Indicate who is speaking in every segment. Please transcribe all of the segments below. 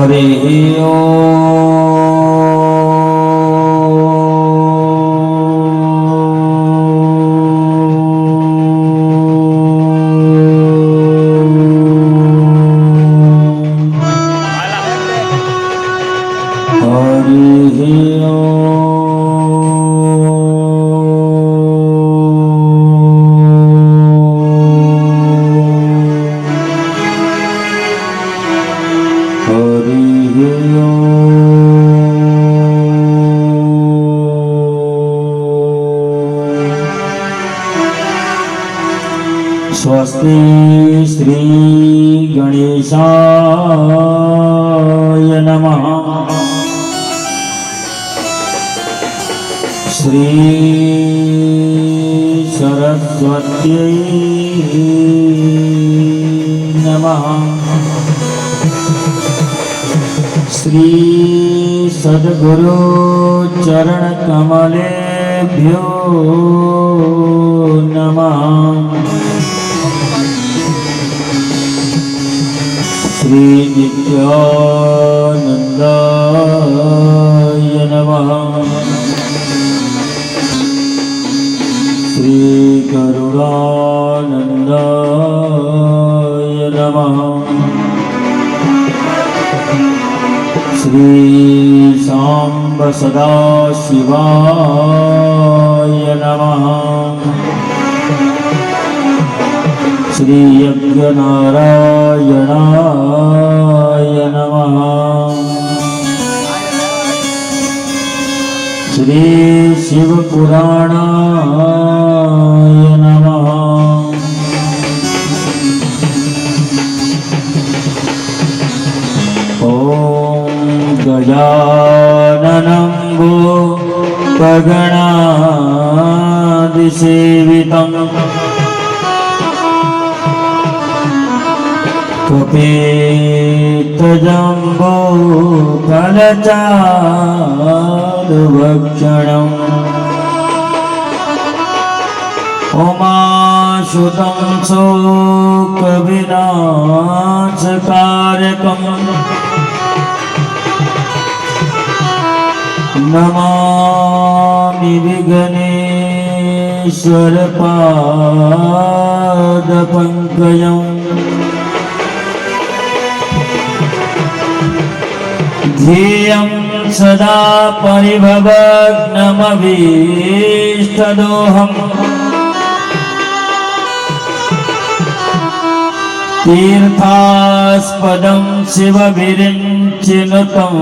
Speaker 1: हरि स्वस्ति श्री गणेशाय नमः। श्री सरस्वत्यै नमः। श्री सद्गुरु चरण कमलेभ्यो नमः। श्री नित्यानंदाय नमः। श्री करुणानंदाय नमः। श्री सांब सदाशिवाय नमः। श्री यज्ञनारायणाय नमः। श्री शिवपुराणाय नमः। ॐ गजाननं भूतगणादिसेवितं कपित्तजम्बूफलचारुभक्षणम् उमासुतं शोकविनाशकारकम् नमामि विघ्नेश्वरपादपङ्कजम्। ध्येयं सदा परिभवग्नमभीष्टदोहम्। तीर्थास्पदं शिवविरिञ्चिनुतं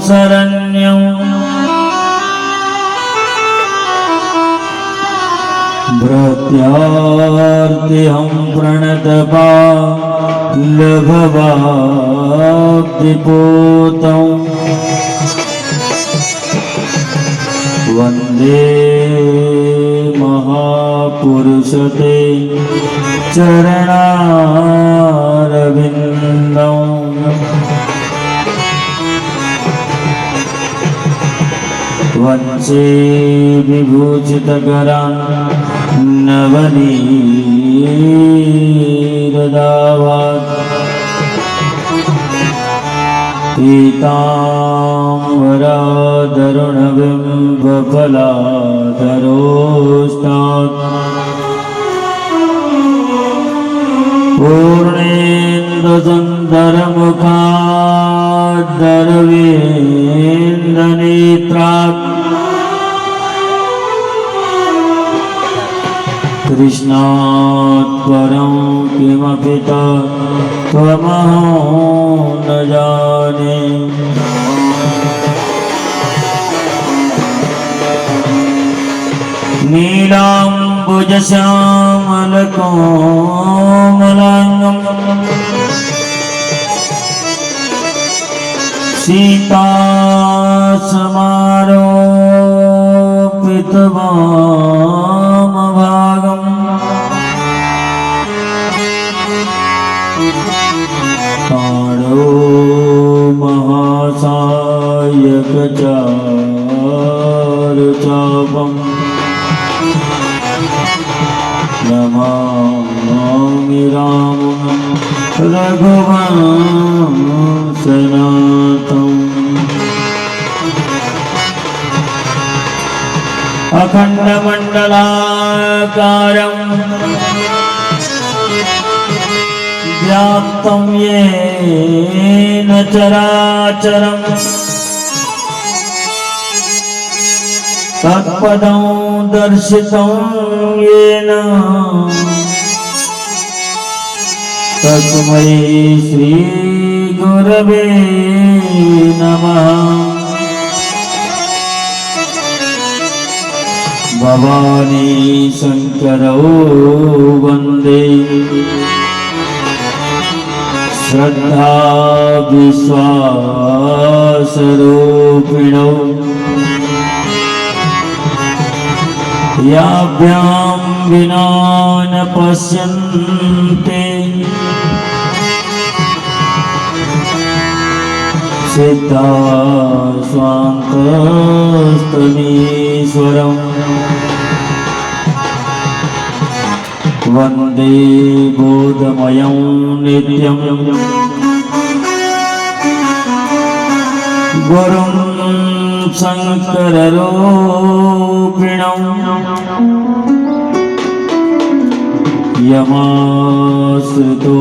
Speaker 1: शरण्यम्। भृत्यार्तिहं प्रणतपाल्लभवाब्धिपूतं वन्दे महापुरुषते चरणारविन्दम्। वंशे विभूषितकरान् नवनीरदावात् पीताम्बराधरुणबिम्बफलाधरोष्टात् पूर्णेन्दुसुन्दरमुखाद्दरवेन्दनेत्रात् कृष्णात् परं किमपि त्वमहं न जाने। नीलाम्बुजश्यामलकोमलाङ्गं सीतासमारोपितवामभागम् तारो महासायकचारुचापम् नमामि रामं रघुवंशनाथम् अखण्डमण्डलाकारम् व्याप्तं येन चराचरम् तत्पदं दर्शितं येन तस्मै श्री गुरवे नमः। भवानी शंकरौ वंदे श्रद्धा विश्वासरूपिणौ याभ्यां विना न पश्यन्ते सिद्धा स्वान्तस्तमीश्वरम् वन्दे बोधमयं नित्यं गुरुं शङ्कररूपिणं यमाश्रितो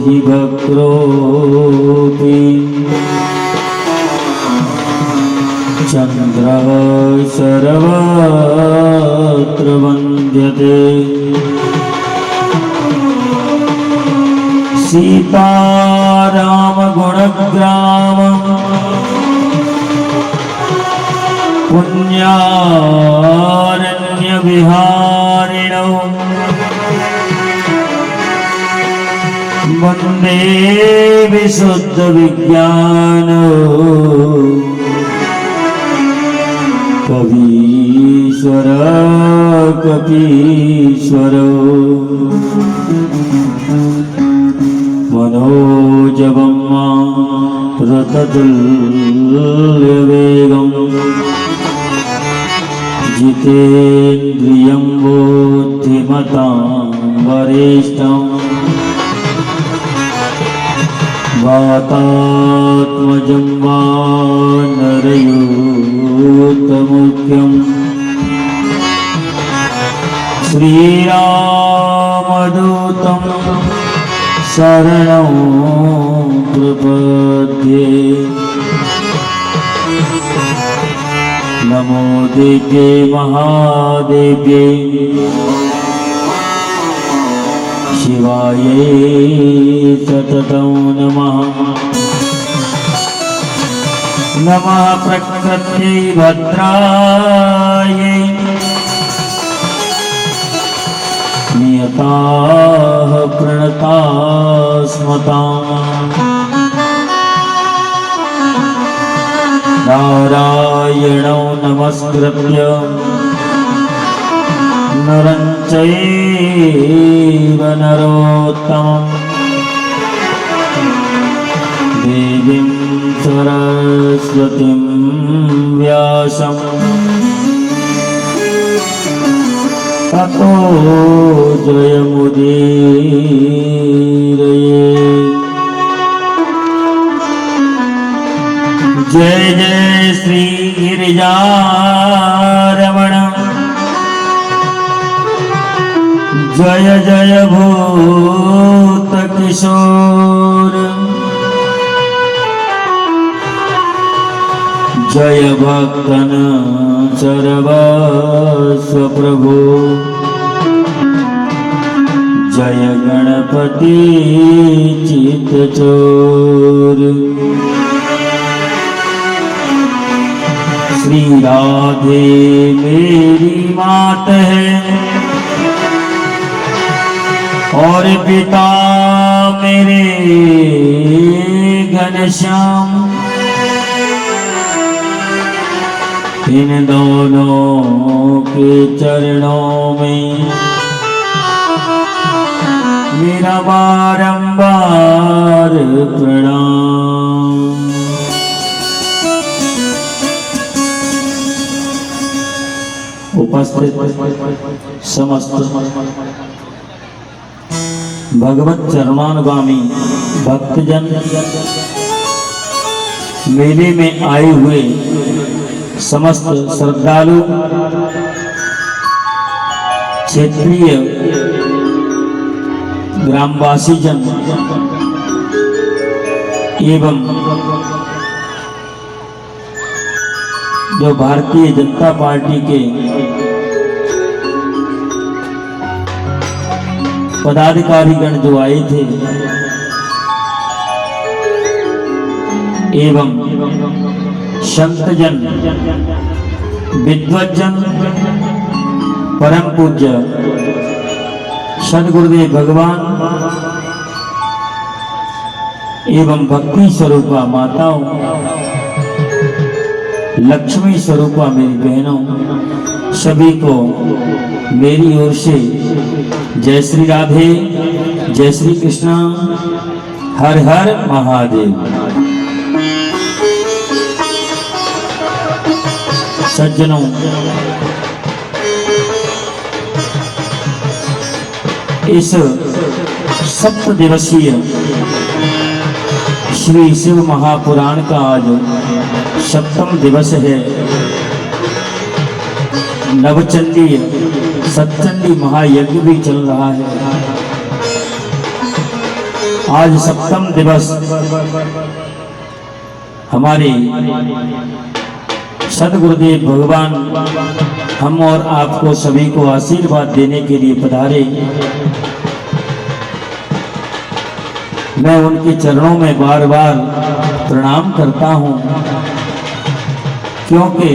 Speaker 1: हि भक्रोऽपि चन्द्रः सर्वत्र वन्द्यते। सीतारामगुणग्रामं पुण्यारण्यविहारिणौ वन्दे विशुद्धविज्ञान कवीश्वर कपीश्वरो मनोजवं रथतुल्यवेगं जितेन्द्रियं बुद्धिमतां वरिष्ठं वातात्मजं वानरयूतमुख्यं श्रीरामदूतं शरणं प्रपद्ये। नमो देव्ये महादेव्ये शिवायै सततं नमः। नमः प्रकृत्यै भद्रायै नियताः प्रणतास्मताम् नारायणं नमस्कृत्य नरं चैव नरोत्तमं देवीं सरस्वतीं व्यासं ततो जयमुदीरये। जय जय श्री गिरिजारमण जय जय भूत किशोर जय भक्तन सर्वस्व प्रभु जय गणपति चित्तचोर। श्री राधे मेरी मात है और पिता मेरे घनश्याम, इन दोनों के चरणों में मेरा बारंबार प्रणाम। उपस्थित समस्त भगवत चरणानुगामी भक्तजन, मेले में आए हुए समस्त श्रद्धालु, क्षेत्रीय ग्रामवासी जन एवं जो भारतीय जनता पार्टी के पदाधिकारीगण जो आए थे एवं संतजन, विद्वज्जन, परम पूज्य सद्गुरुदेव भगवान एवं भक्ति स्वरूपा माताओं, लक्ष्मी स्वरूपा मेरी बहनों, सभी को मेरी ओर से जय श्री राधे, जय श्री कृष्णा, हर हर महादेव। सज्जनों, इस 7 दिवसीय श्री शिव महापुराण का आज 7वां दिवस है। नवचंडी सतचंडी महायज्ञ भी चल रहा है। आज 7वां दिवस हमारे सद्गुरुदेव भगवान हम और आपको सभी को आशीर्वाद देने के लिए पधारे। मैं उनके चरणों में बार बार प्रणाम करता हूँ, क्योंकि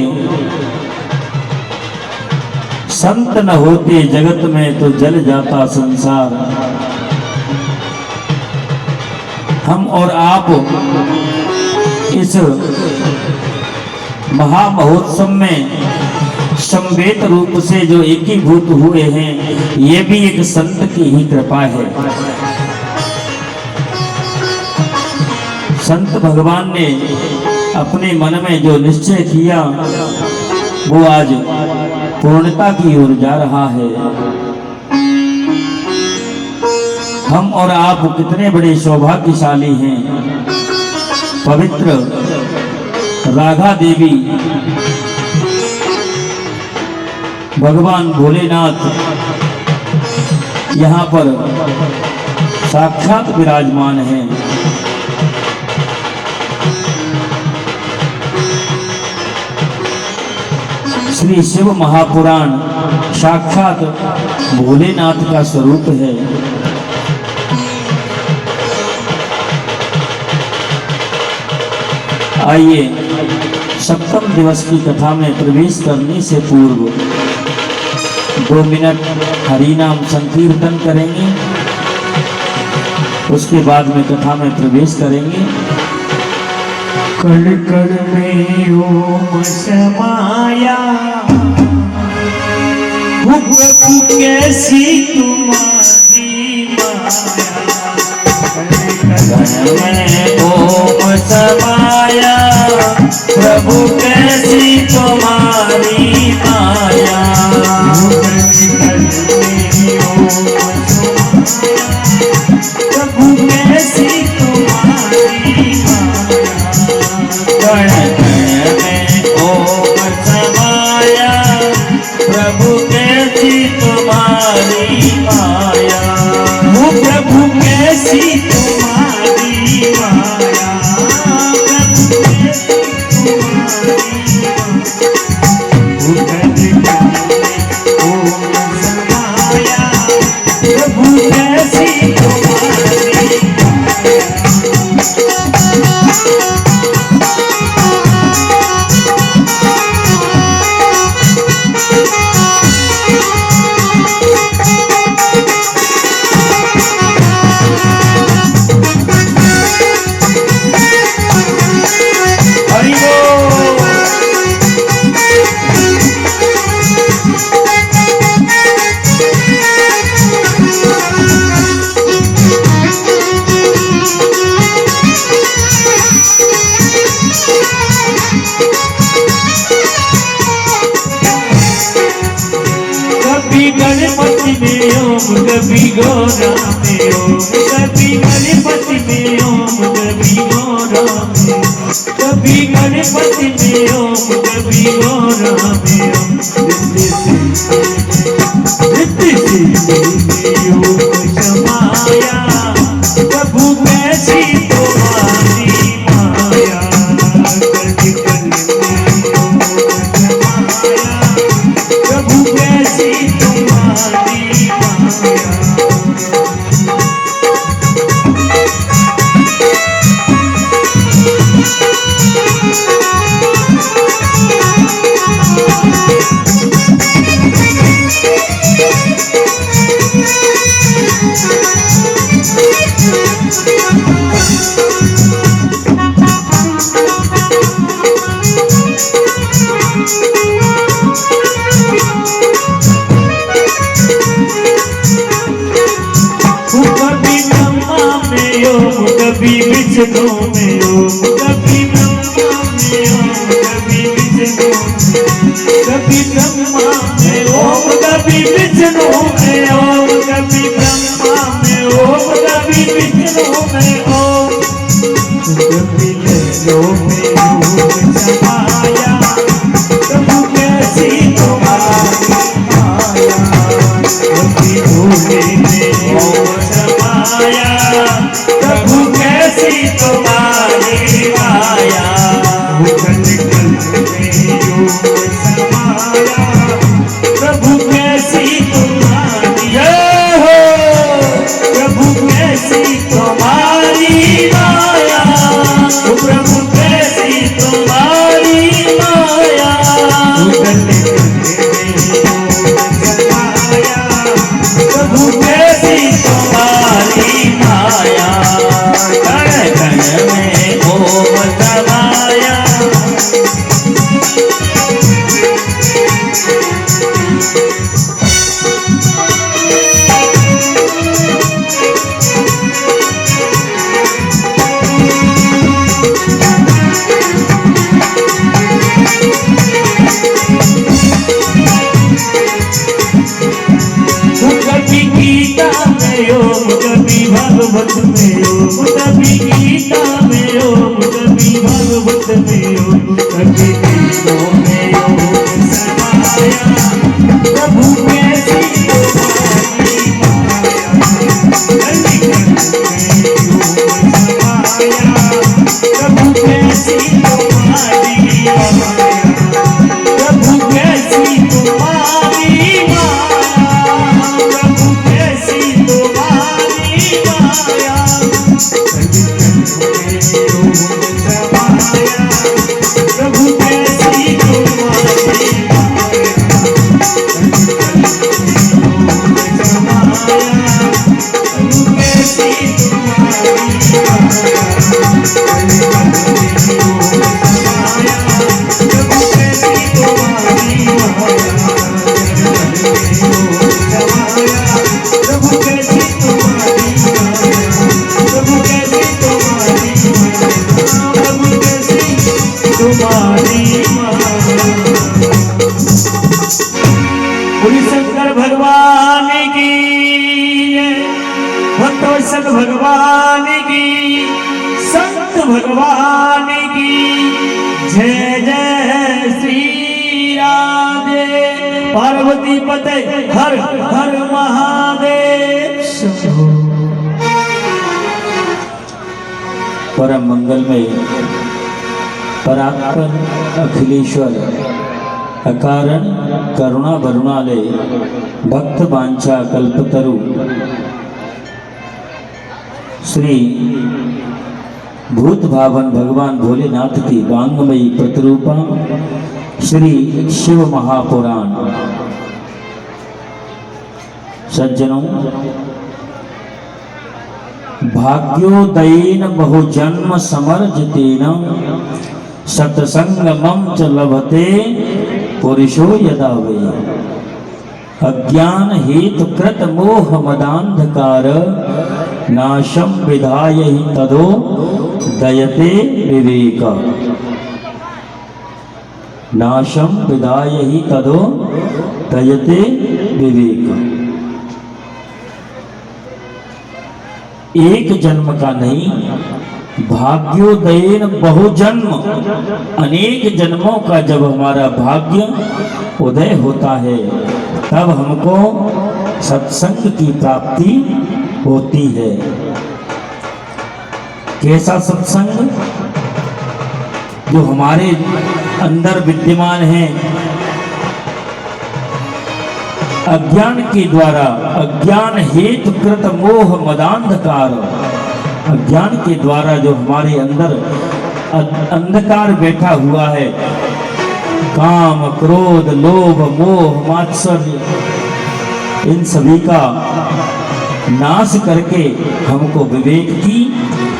Speaker 1: संत न होते जगत में तो जल जाता संसार। हम और आप इस महामहोत्सव में समवेत रूप से जो एकीभूत हुए हैं, ये भी एक संत की ही कृपा है। संत भगवान ने अपने मन में जो निश्चय किया वो आज पूर्णता की ओर जा रहा है। हम और आप कितने बड़े सौभाग्यशाली हैं। पवित्र राधा देवी भगवान भोलेनाथ यहाँ पर साक्षात विराजमान हैं। श्री शिव महापुराण साक्षात भोलेनाथ का स्वरूप है। आइए 7वें दिवस की कथा में प्रवेश करने से पूर्व 2 मिनट हरि नाम संकीर्तन करेंगे। उसके बाद में कथा में प्रवेश करेंगे।
Speaker 2: कण कण में ओम समाया, प्रभु कैसी तुम्हारी माया।
Speaker 1: कण में ओम समाया, प्रभु कैसी तुम्हारी माया।
Speaker 2: प्रभु कैसी तुम्हारी
Speaker 1: कण कण में ओम समाया, प्रभु कैसी तुम्हारी माया।
Speaker 2: प्रभु कैसी तुम्हारी माया। प्रभु कैसी तुम्हारी माया। ओम समाया, प्रभु कैसी तुम्हारी कभी गणपति में ओम, कभी गौरा में ओम। श्रीमती में ओम कभी गौरा में ओम रिद्धि सिद्धि ओम समाया प्रभु कैसी तुम्हारी माया कल कल में ओम समाया प्रभु कैसी तुम्हारी माया। कभी विष्णु में ओम कभी ब्रह्मा में ओम कभी विष्णु कभी ब्रह्मा में ओम कभी विष्णु में ओम कभी ब्रह्मा में ओम कभी विष्णु में ओम कभी लहरों में ओम समाया प्रभु कैसी तुम्हारी माया कभी भोले में ओम समाया प्रभु कैसी तुम्हारी माया कल कल में ओम समाया प्रभु कैसी तुम्हारी हो प्रभु कैसी तुम्हारी माया प्रभु कैसी तुम्हारी माया कल कल में ओम समाया प्रभु कैसी तुम्हारी माया कण कण में ओम समाया। कभी गीता में ओम कभी भागवत में ओम कभी गीता में ओम कभी भागवत में ओम कभी गीतों में ओम समाया प्रभु कैसी तुम्हारी माया प्रभु कैसी तुम्हारी माया प्रभु कैसी तुम्हारी माया प्रभु कैसी तुम्हारी माया प्रभु कैसी तुम्हारी शंकर भगवान की भक्तवत्सल भगवान की संत भगवान की जय जय श्री राधे पार्वती पते हर हर महादेव शंभो।
Speaker 1: परम मंगलमय परात्पर अखिलेश्वर अकारण करुणा वरुणालय भक्त वांछा कल्पतरु श्री भूत भावन भगवान भोलेनाथ की वांगमयी प्रतिरूपा श्री शिव महापुराण। सज्जनों, भाग्योदयेन बहुजन्म समर्जितेन सत्संगमं च लभते पुरुषो यदा वै अज्ञान हेतु कृत मोह मदांधकार नाशम विधाय ही तदो दयते विवेक नाशम विधाय ही तदो दयते विवेक। एक जन्म का नहीं भाग्योदयन बहुजन्म, अनेक जन्मों का जब हमारा भाग्य उदय होता है तब हमको सत्संग की प्राप्ति होती है। कैसा सत्संग? जो हमारे अंदर विद्यमान है, अज्ञान के द्वारा, अज्ञान हेतु कृत मोह मदांधकार, अज्ञान के द्वारा जो हमारे अंदर अंधकार बैठा हुआ है, काम क्रोध लोभ मोह मात्सर्य, इन सभी का नाश करके हमको विवेक की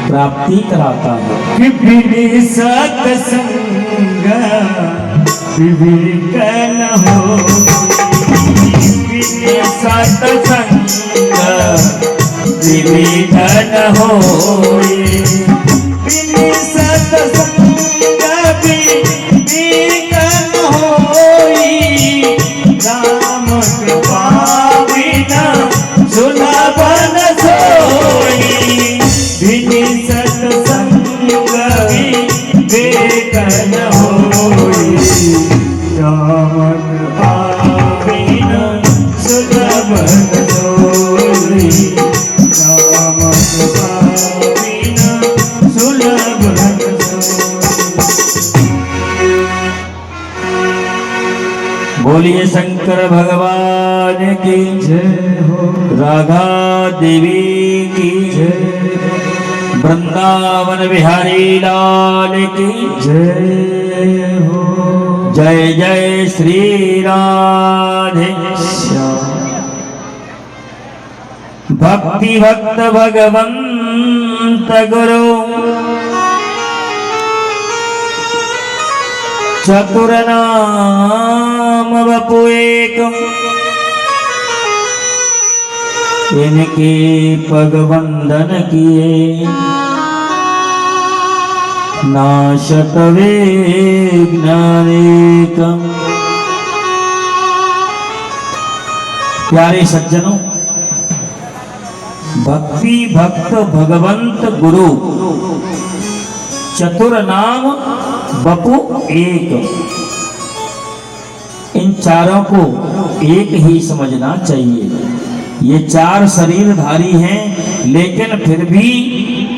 Speaker 1: प्राप्ति कराता है।
Speaker 2: बिन सत्संग विवेक न हो, बिन सत्संग विवेक न हो, बिन सत्संग विवेक न होई, राम कृपा बिना सुलभ न सोई, बिन सत्संग विवेक न होई, राम कृपा बिना सुलभ न सोई, राम कृपा बिना सुलभ न
Speaker 1: बोलिए शंकर भगवान की
Speaker 2: जय हो,
Speaker 1: राधा देवी की
Speaker 2: जय
Speaker 1: वृंदावन बिहारी लाल की
Speaker 2: जय हो,
Speaker 1: जय जय श्री राधे
Speaker 2: श्याम
Speaker 1: भक्ति भक्त भगवंत गुरु चतुर नाम वपु एक, इनके पग वंदन किए नाशत विघ्नानेकम्। प्यारे सज्जनों, भक्ति भक्त भगवंत गुरु चतुर नाम बपु एक, इन चारों को एक ही समझना चाहिए। ये चार शरीरधारी हैं लेकिन फिर भी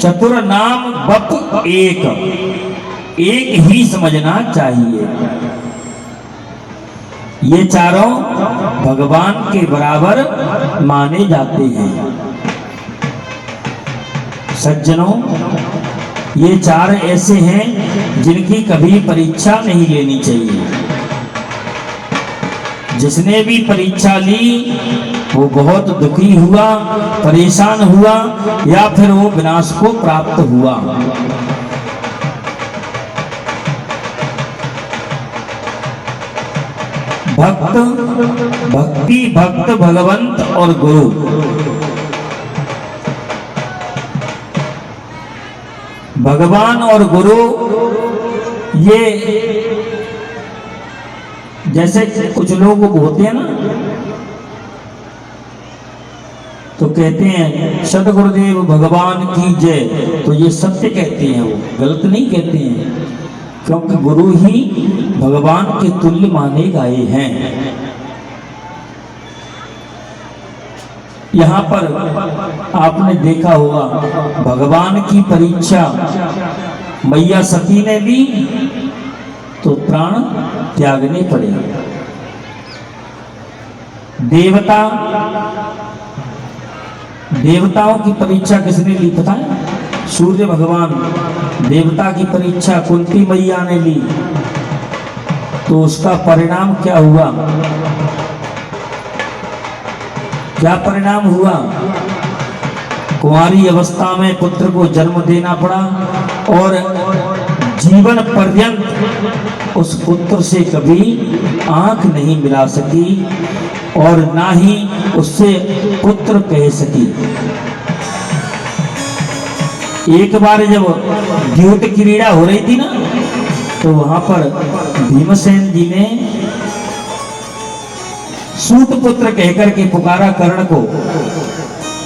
Speaker 1: चतुर नाम बप एक, एक ही समझना चाहिए। ये चारों भगवान के बराबर माने जाते हैं। सज्जनों, ये चार ऐसे हैं जिनकी कभी परीक्षा नहीं लेनी चाहिए। जिसने भी परीक्षा ली वो बहुत दुखी हुआ, परेशान हुआ या फिर वो विनाश को प्राप्त हुआ। भक्त, भक्ति भक्त भगवंत और गुरु, भगवान और गुरु ये जैसे कुछ लोग होते हैं ना, तो कहते हैं सतगुरुदेव भगवान की जय, तो ये सत्य कहते हैं, वो गलत नहीं कहते हैं, क्योंकि गुरु ही भगवान के तुल्य माने गए हैं। यहाँ पर आपने देखा होगा भगवान की परीक्षा मैया सती ने ली तो प्राण त्यागने पड़े। देवताओं की परीक्षा किसने ली पता है? सूर्य भगवान। देवता की परीक्षा कुंती मैया ने ली तो उसका परिणाम क्या हुआ? क्या परिणाम हुआ? कुंवारी अवस्था में पुत्र को जन्म देना पड़ा और जीवन पर्यंत उस पुत्र से कभी आंख नहीं मिला सकी और ना ही उससे पुत्र कह सकी। एक बार जब द्यूत क्रीड़ा हो रही थी ना, तो वहां पर भीमसेन जी ने सूत पुत्र कहकर के पुकारा कर्ण को,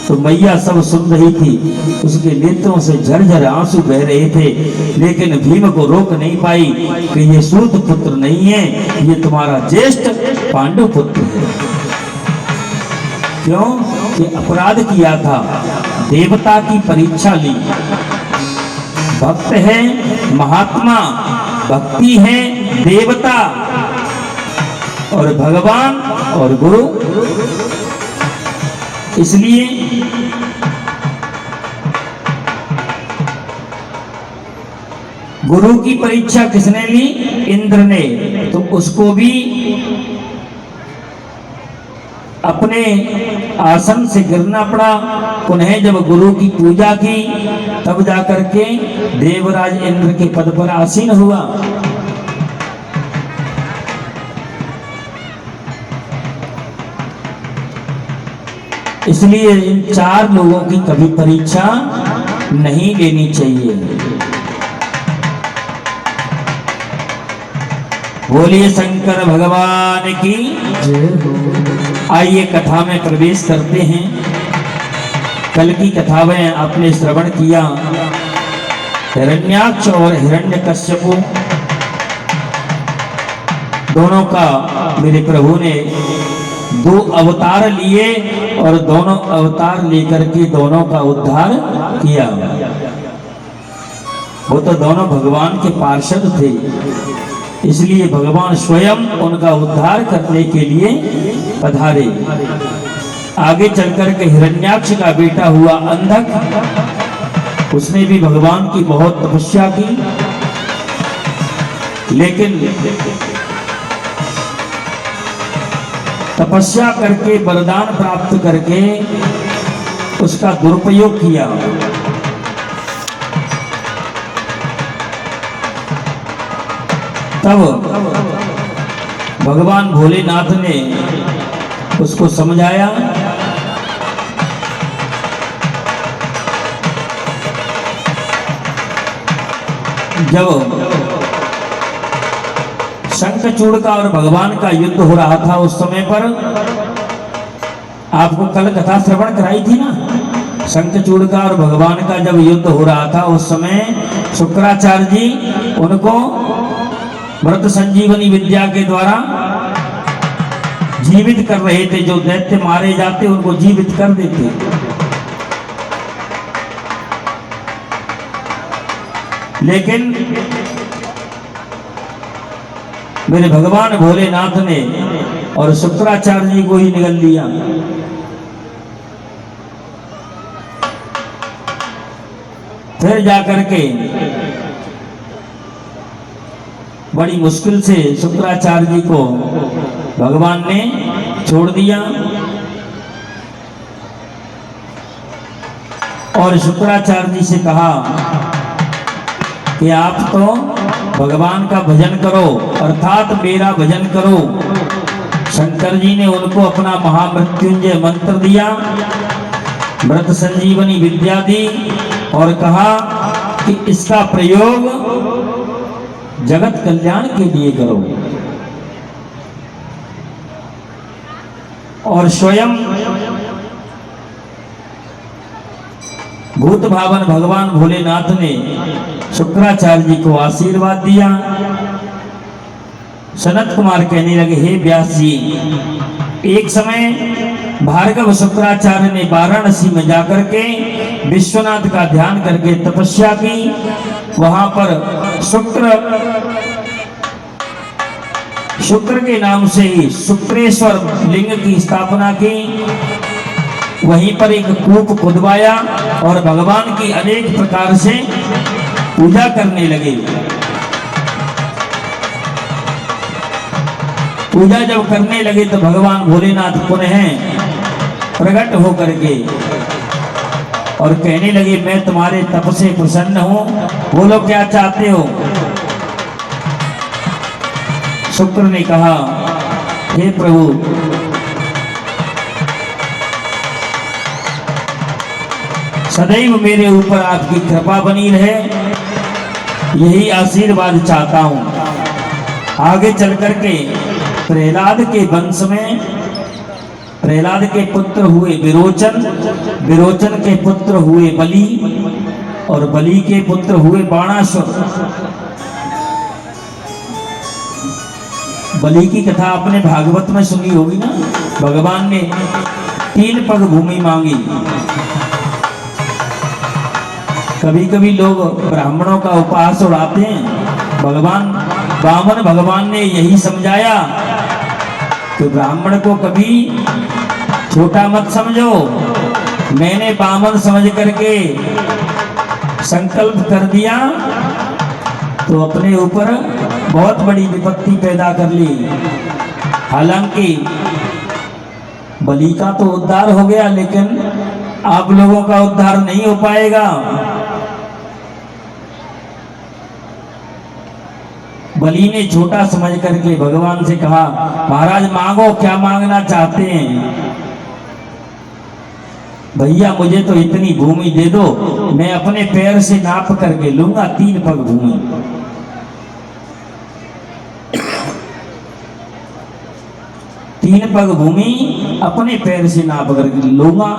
Speaker 1: तो मैया सब सुन रही थी, उसके नेत्रों से झरझर आंसू बह रहे थे, लेकिन भीम को रोक नहीं पाई कि ये सूत पुत्र नहीं है, ये तुम्हारा ज्येष्ठ पांडु पुत्र है। क्यों? कि अपराध किया था, देवता की परीक्षा ली। भक्त है महात्मा, भक्ति है देवता, और भगवान और गुरु। इसलिए गुरु की परीक्षा किसने ली? इंद्र ने। तो उसको भी अपने आसन से गिरना पड़ा। पुनः जब गुरु की पूजा की तब जाकर के देवराज इंद्र के पद पर आसीन हुआ। इसलिए इन चार लोगों की कभी परीक्षा नहीं लेनी चाहिए। बोलिए शंकर भगवान की जय हो। आइए कथा में प्रवेश करते हैं। कल की कथा में आपने श्रवण किया, हिरण्याक्ष और हिरण्यकश्यप दोनों का मेरे प्रभु ने दो अवतार लिए और दोनों अवतार लेकर के दोनों का उद्धार किया। वो तो दोनों भगवान के पार्षद थे, इसलिए भगवान स्वयं उनका उद्धार करने के लिए पधारे। आगे चलकर के हिरण्याक्ष का बेटा हुआ अंधक, उसने भी भगवान की बहुत तपस्या की, लेकिन तपस्या करके वरदान प्राप्त करके उसका दुरुपयोग किया। तब भगवान भोलेनाथ ने उसको समझाया। जब शंखचूड़ का और भगवान का युद्ध हो रहा था उस समय पर, आपको कल कथा श्रवण कराई थी ना, शंखचूड़ का और भगवान का जब युद्ध हो रहा था उस समय शुक्राचार्य जी उनको मृत संजीवनी विद्या के द्वारा जीवित कर रहे थे। जो दैत्य मारे जाते उनको जीवित कर देते। लेकिन मेरे भगवान भोलेनाथ ने और शुक्राचार्य जी को ही निगल लिया। फिर जाकर के बड़ी मुश्किल से शुक्राचार्य जी को भगवान ने छोड़ दिया और शुक्राचार्य जी से कहा कि आप तो भगवान का भजन करो, अर्थात मेरा भजन करो। शंकर जी ने उनको अपना महामृत्युंजय मंत्र दिया, मृत संजीवनी विद्या दी और कहा कि इसका प्रयोग जगत कल्याण के लिए करो। और स्वयं भूत भावन भगवान भोलेनाथ ने शुक्राचार्य जी को आशीर्वाद दिया। सनत कुमार कहने लगे, हे व्यास जी, एक समय भार्गव शुक्राचार्य ने वाराणसी में जाकर के विश्वनाथ का ध्यान करके तपस्या की। वहां पर शुक्र के नाम से ही शुक्रेश्वर लिंग की स्थापना की। वहीं पर एक कूप खुदवाया और भगवान की अनेक प्रकार से पूजा करने लगे। पूजा जब करने लगे तो भगवान भोलेनाथ पुनः प्रकट होकर के और कहने लगे, मैं तुम्हारे तप से प्रसन्न हूं, बोलो क्या चाहते हो। शुक्र ने कहा, हे प्रभु, सदैव मेरे ऊपर आपकी कृपा बनी रहे, यही आशीर्वाद चाहता हूं। आगे चल करके प्रहलाद के वंश में प्रहलाद के पुत्र हुए विरोचन, विरोचन के पुत्र हुए बलि, और बलि के पुत्र हुए बाणासुर। बलि की कथा आपने भागवत में सुनी होगी ना। भगवान ने 3 पग भूमि मांगी। कभी कभी लोग ब्राह्मणों का उपहास उड़ाते हैं। भगवान वामन भगवान ने यही समझाया कि ब्राह्मण को कभी छोटा मत समझो। मैंने वामन समझ करके संकल्प कर दिया तो अपने ऊपर बहुत बड़ी विपत्ति पैदा कर ली। हालांकि बलि का तो उद्धार हो गया, लेकिन आप लोगों का उद्धार नहीं हो पाएगा। बलि ने छोटा समझ करके भगवान से कहा, महाराज मांगो, क्या मांगना चाहते हैं? भैया मुझे तो इतनी भूमि दे दो, मैं अपने पैर से नाप करके लूंगा 3 पग भूमि। तीन पग भूमि अपने पैर से नाप करके लूंगा।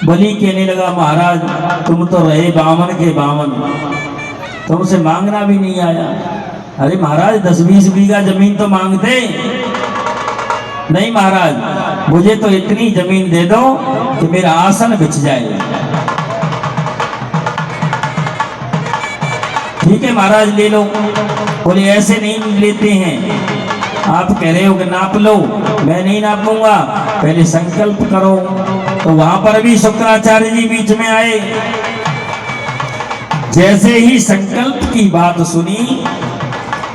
Speaker 1: बलि कहने लगा, महाराज तुम तो रहे बामन के बामन, तुमसे मांगना भी नहीं आया। अरे महाराज 10-20 बीघा जमीन तो मांगते। नहीं महाराज, मुझे तो इतनी जमीन दे दो कि मेरा आसन बिछ जाए। ठीक है महाराज ले लो। बोले ऐसे नहीं लेते हैं, आप कह रहे हो कि नाप लो, मैं नहीं नापूंगा, पहले संकल्प करो। तो वहां पर भी शुक्राचार्य जी बीच में आए। जैसे ही संकल्प की बात सुनी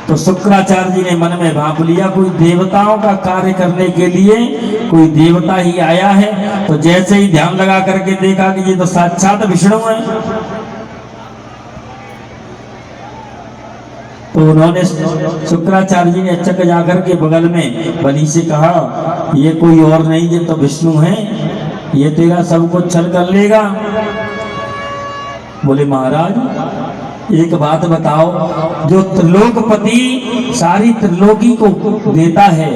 Speaker 1: तो शुक्राचार्य जी ने मन में भाप लिया, कोई देवताओं का कार्य करने के लिए कोई देवता ही आया है। तो जैसे ही ध्यान लगा करके देखा कि ये तो साक्षात विष्णु है, तो उन्होंने शुक्राचार्य जी ने अचक जाकर के बगल में बलि से कहा, ये कोई और नहीं, ये तो विष्णु है, ये तेरा सब कुछ छल कर लेगा। बोले महाराज एक बात बताओ, जो त्रिलोकपति सारी त्रिलोकी को देता है,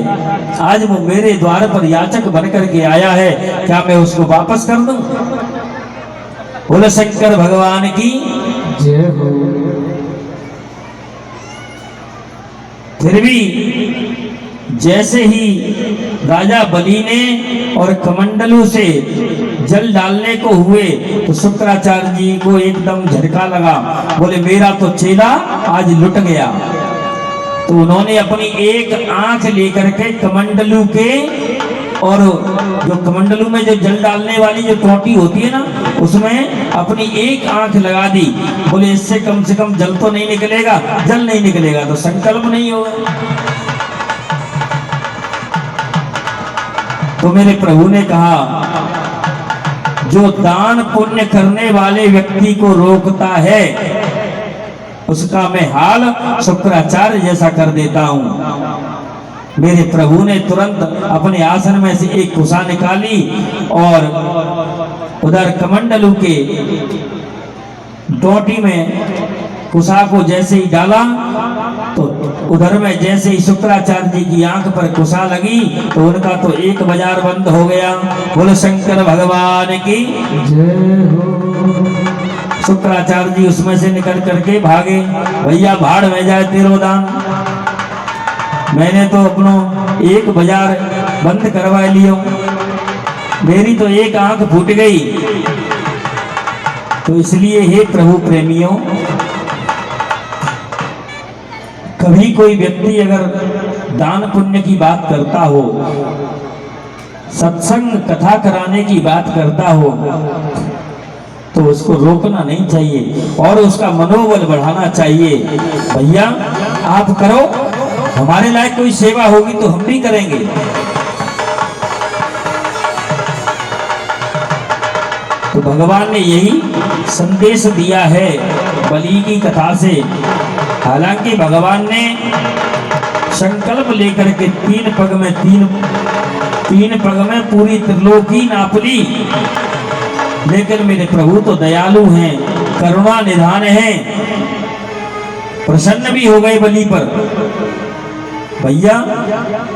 Speaker 1: आज वो मेरे द्वार पर याचक बन करके आया है, क्या मैं उसको वापस कर दूं? बोले शंकर भगवान की जय हो। फिर भी जैसे ही राजा बलि ने और कमंडलू से जल डालने को हुए तो शुक्राचार्य जी को एकदम झटका लगा। बोले मेरा तो चेला आज लुट गया। तो उन्होंने अपनी एक आंख लेकर के कमंडलू के, और जो कमंडलू में जो जल डालने वाली जो टोटी होती है ना, उसमें अपनी एक आंख लगा दी। बोले इससे कम से कम जल तो नहीं निकलेगा, जल नहीं निकलेगा तो संकल्प नहीं होगा। तो मेरे प्रभु ने कहा, जो दान पुण्य करने वाले व्यक्ति को रोकता है उसका मैं हाल शुक्राचार्य जैसा कर देता हूं। मेरे प्रभु ने तुरंत अपने आसन में से एक कुसा निकाली और उधर कमंडलू के डोटी में कुसा को जैसे ही डाला तो उधर में जैसे ही शुक्राचार्य जी की आंख पर कुसा लगी तो उनका तो एक बाजार बंद हो गया। बोलो शंकर भगवान की जय हो। शुक्राचार्य जी उसमें से निकल करके भागे, भैया भाड़ में जाए तेरो दान, मैंने तो अपनो एक बाजार बंद करवा लियो, मेरी तो एक आंख फूट गई। तो इसलिए हे प्रभु प्रेमियों, कभी कोई व्यक्ति अगर दान पुण्य की बात करता हो, सत्संग कथा कराने की बात करता हो, तो उसको रोकना नहीं चाहिए और उसका मनोबल बढ़ाना चाहिए। भैया आप करो, हमारे लायक कोई सेवा होगी तो हम भी करेंगे। तो भगवान ने यही संदेश दिया है बलि की कथा से। हालांकि भगवान ने संकल्प लेकर के 3 पग में पूरी त्रिलोकी नाप ली, लेकिन मेरे प्रभु तो दयालु हैं, करुणा निधान हैं, प्रसन्न भी हो गए बलि पर। भैया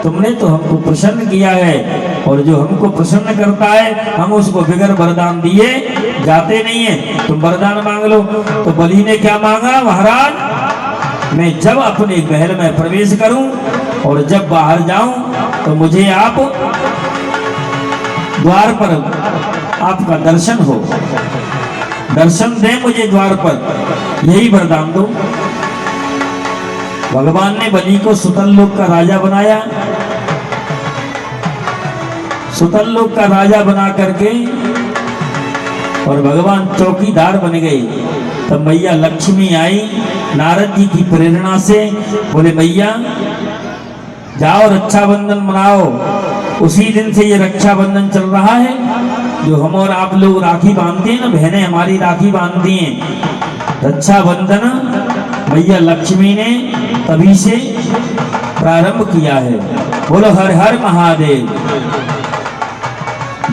Speaker 1: तुमने तो हमको प्रसन्न किया है, और जो हमको प्रसन्न करता है हम उसको बिगर वरदान दिए जाते नहीं है, तुम वरदान मांग लो। तो बलि ने क्या मांगा, महाराज मैं जब अपने महल में प्रवेश करूं और जब बाहर जाऊं तो मुझे आप द्वार पर आपका दर्शन हो, दर्शन दे मुझे द्वार पर, यही वरदान दो। भगवान ने बलि को सुतल लोक का राजा बनाया। सुतल लोक का राजा बना करके और भगवान चौकीदार बन गए। तब मैया लक्ष्मी आई नारद जी की प्रेरणा से, बोले मैया जाओ रक्षाबंधन मनाओ। उसी दिन से ये रक्षाबंधन चल रहा है, जो हम और आप लोग राखी बांधते हैं ना, बहनें हमारी राखी बांधती हैं। रक्षाबंधन मैया लक्ष्मी ने तभी से प्रारंभ किया है। बोलो हर हर महादेव।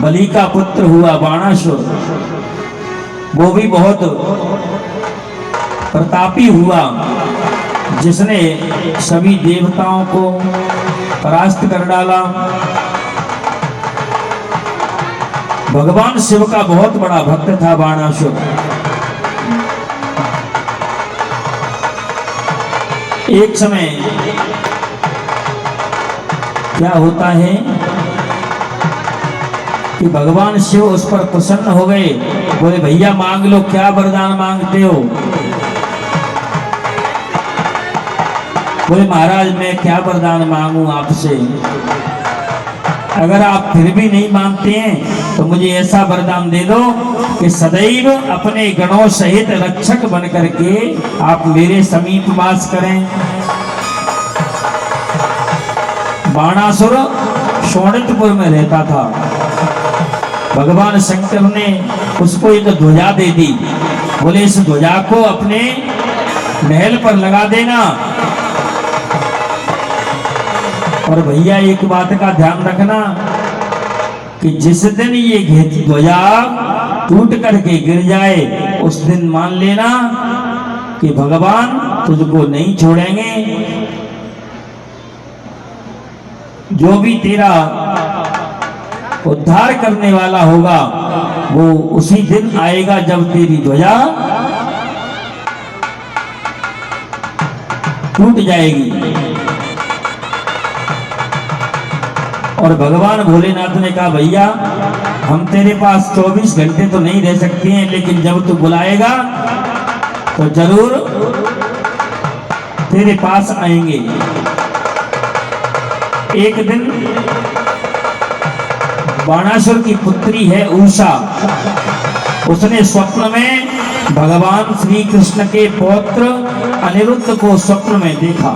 Speaker 1: बलि का पुत्र हुआ बाणासुर, वो भी बहुत प्रतापी हुआ, जिसने सभी देवताओं को परास्त कर डाला। भगवान शिव का बहुत बड़ा भक्त था बाणासुर। एक समय क्या होता है कि भगवान शिव उस पर प्रसन्न हो गए। बोले भैया मांग लो, क्या वरदान मांगते हो। बोले महाराज मैं क्या वरदान मांगू आपसे, अगर आप फिर भी नहीं मानते हैं तो मुझे ऐसा वरदान दे दो कि सदैव अपने गणों सहित रक्षक बन करके आप मेरे समीप वास करें। बाणासुर शोणितपुर में रहता था। भगवान शंकर ने उसको एक ध्वजा दे दी। बोले इस ध्वजा को अपने महल पर लगा देना। और भैया एक बात का ध्यान रखना कि जिस दिन ये ध्वजा टूट करके गिर जाए उस दिन मान लेना कि भगवान तुझको नहीं छोड़ेंगे। जो भी तेरा उद्धार करने वाला होगा वो उसी दिन आएगा जब तेरी ध्वजा टूट जाएगी। और भगवान भोलेनाथ ने कहा भैया हम तेरे पास 24 घंटे तो नहीं रह सकते हैं, लेकिन जब तू बुलाएगा तो जरूर तेरे पास आएंगे। एक दिन बाणासुर की पुत्री है उषा, उसने स्वप्न में भगवान श्री कृष्ण के पौत्र अनिरुद्ध को स्वप्न में देखा।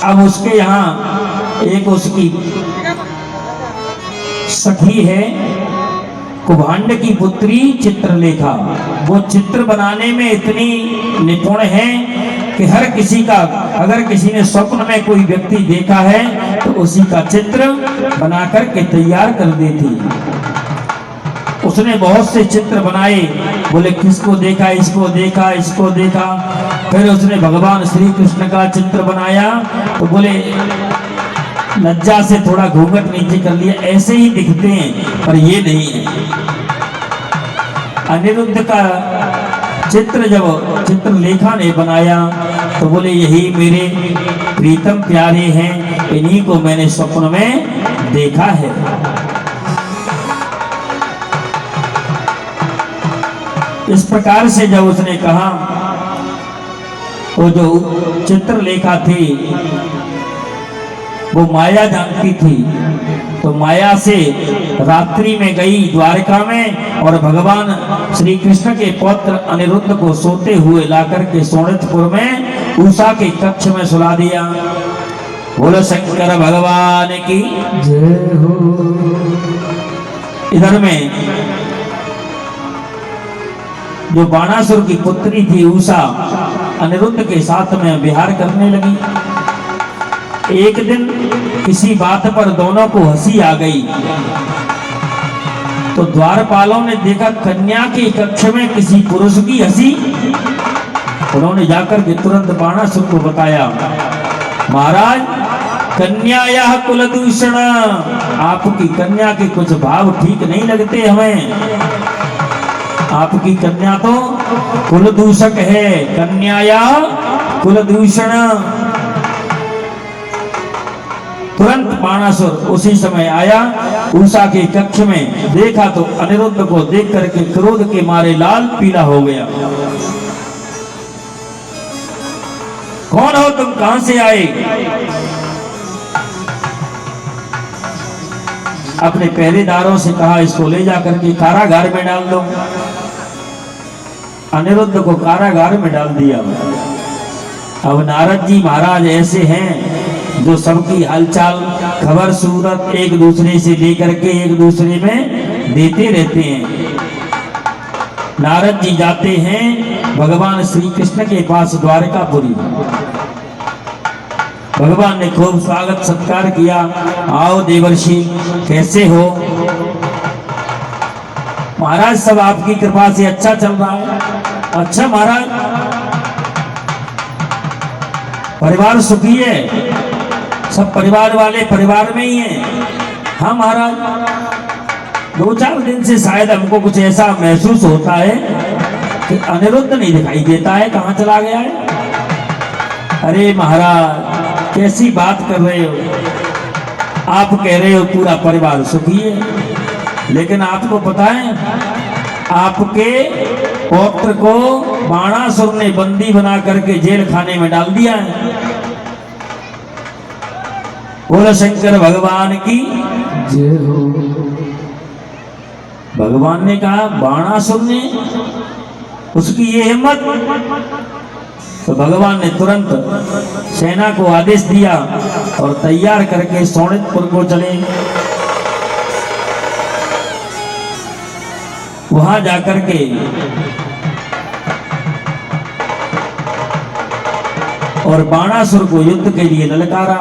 Speaker 1: अब उसके यहाँ एक उसकी सखी है कुभांड की पुत्री चित्रलेखा। वो चित्र बनाने में इतनी निपुण है कि हर किसी का, अगर किसी ने स्वप्न में कोई व्यक्ति देखा है तो उसी का चित्र बनाकर के तैयार कर देती। उसने बहुत से चित्र बनाए। बोले किसको देखा, इसको देखा, इसको देखा। फिर उसने भगवान श्री कृष्ण का चित्र बनाया तो बोले लज्जा से थोड़ा घूंघट नीचे कर लिया, ऐसे ही दिखते हैं पर ये नहीं है। अनिरुद्ध का चित्र जब चित्रलेखा ने बनाया तो बोले यही मेरे प्रीतम प्यारे हैं, इन्हीं को मैंने स्वप्न में देखा है। इस प्रकार से जब उसने कहा तो जो चित्रलेखा थी वो माया जानती थी, तो माया से रात्रि में गई द्वारका में और भगवान श्री कृष्ण के पौत्र अनिरुद्ध को सोते हुए लाकर के शोणितपुर में उषा के कक्ष में सुला दिया। बोलो शंकर भगवान की जय हो। इधर में जो बाणासुर की पुत्री थी उषा अनिरुद्ध के साथ में विहार करने लगी। एक दिन किसी बात पर दोनों को हंसी आ गई तो द्वारपालों ने देखा कन्या के कक्ष में किसी पुरुष की हंसी उन्होंने जाकर के तुरंत बाणासुर को बताया, महाराज कन्या कुलदूषण, आपकी कन्या के कुछ भाव ठीक नहीं लगते हमें। आपकी कन्या तो कुलदूषक है, कन्या कुलदूषण। तुरंत बाणासुर उसी समय आया, उषा के कक्ष में देखा तो अनिरुद्ध को देख करके क्रोध के मारे लाल पीला हो गया। कौन हो तुम, कहां से आए? अपने पहरेदारों से कहा इसको ले जाकर के कारागार में डाल दो। अनिरुद्ध को कारागार में डाल दिया। अब नारद जी महाराज ऐसे हैं जो सबकी हालचाल खबर सूरत एक दूसरे से लेकर के एक दूसरे में देते रहते हैं। नारद जी जाते हैं भगवान श्री कृष्ण के पास द्वारकापुरी। भगवान ने खूब स्वागत सत्कार किया, आओ देवर्षि कैसे हो? महाराज सब आपकी कृपा से अच्छा चल रहा है। अच्छा महाराज, परिवार सुखी है? सब परिवार वाले परिवार में ही हैं। हाँ महाराज, 2-4 दिन से शायद हमको कुछ ऐसा महसूस होता है कि अनिरुद्ध नहीं दिखाई देता है, कहाँ चला गया है? अरे महाराज कैसी बात कर रहे हो? आप कह रहे हो पूरा परिवार सुखी है, लेकिन आपको पता है आपके पौत्र को बाणासुर ने बंदी बना करके जेल खाने में डाल दिया है। बोलो शंकर भगवान की जय हो। भगवान ने कहा बाणासुर ने, उसकी ये हिम्मत। तो भगवान ने तुरंत सेना को आदेश दिया और तैयार करके शोणितपुर को चले। वहां जाकर के और बाणासुर को युद्ध के लिए ललकारा।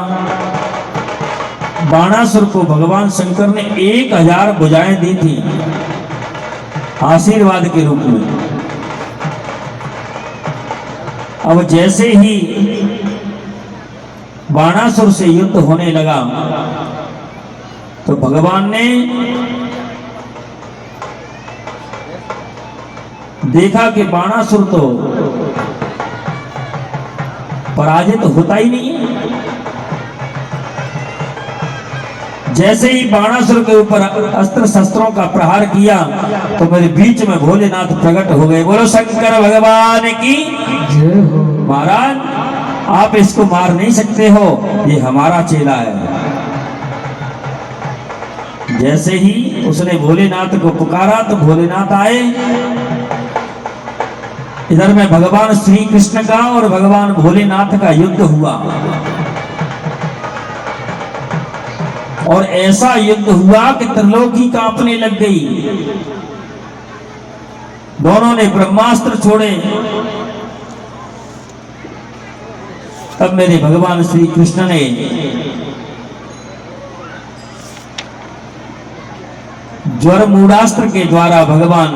Speaker 1: बाणासुर को भगवान शंकर ने 1000 भुजाएं दी थी आशीर्वाद के रूप में। अब जैसे ही बाणासुर से युद्ध होने लगा तो भगवान ने देखा कि बाणासुर तो पराजित होता ही नहीं है। जैसे ही बाणासुर के ऊपर अस्त्र शस्त्रों का प्रहार किया तो मेरे बीच में भोलेनाथ प्रकट हो गए। बोलो शंकर भगवान की जय हो। महाराज आप इसको मार नहीं सकते हो, ये हमारा चेला है। जैसे ही उसने भोलेनाथ को पुकारा तो भोलेनाथ आए। इधर में भगवान श्री कृष्ण का और भगवान भोलेनाथ का युद्ध हुआ और ऐसा युद्ध हुआ कि त्रिलोकी कांपने लग गई। दोनों ने ब्रह्मास्त्र छोड़े। तब मेरे भगवान श्री कृष्ण ने ज्वर मूढ़ास्त्र के द्वारा भगवान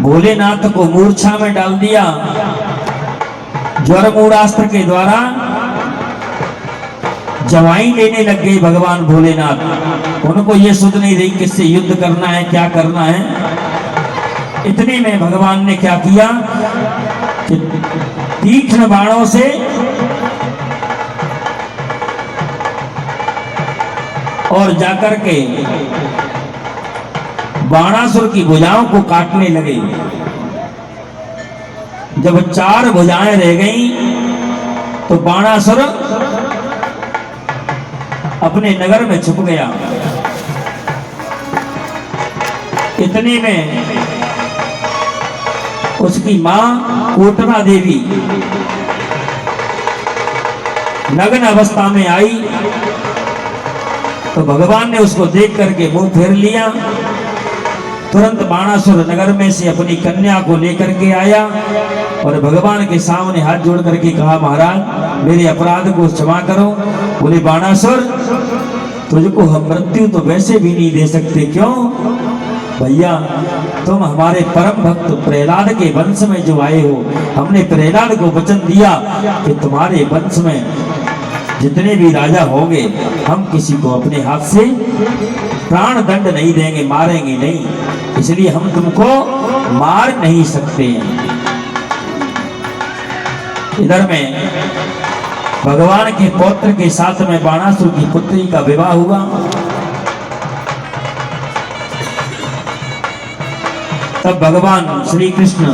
Speaker 1: भोलेनाथ को मूर्छा में डाल दिया। ज्वर मूढ़ास्त्र के द्वारा जवाई लेने लग गए भगवान भोलेनाथ। उनको ये सुध नहीं रही किससे युद्ध करना है, क्या करना है। इतने में भगवान ने क्या किया कि तीक्ष्ण बाणों से और जाकर के बाणासुर की भुजाओं को काटने लगे। जब 4 भुजाएं रह गईं तो बाणासुर अपने नगर में छुप गया। इतने में उसकी मां कोटना देवी नग्न अवस्था में आई तो भगवान ने उसको देख करके मुंह फेर लिया। तुरंत बाणासुर नगर में से अपनी कन्या को लेकर के आया और भगवान के सामने हाथ जोड़ करके कहा, महाराज मेरे अपराध को क्षमा करो। बोले बाणासुर तुझको हम मृत्यु तो वैसे भी नहीं दे सकते। क्यों? भैया तुम हमारे परम भक्त प्रहलाद के वंश में जो आए हो, हमने प्रहलाद को वचन दिया कि तुम्हारे वंश में जितने भी राजा होंगे हम किसी को अपने हाथ से प्राण दंड नहीं देंगे, मारेंगे नहीं, इसलिए हम तुमको मार नहीं सकते हैं। इधर में भगवान के पौत्र के साथ में बाणासुर की पुत्री का विवाह हुआ। तब भगवान श्री कृष्ण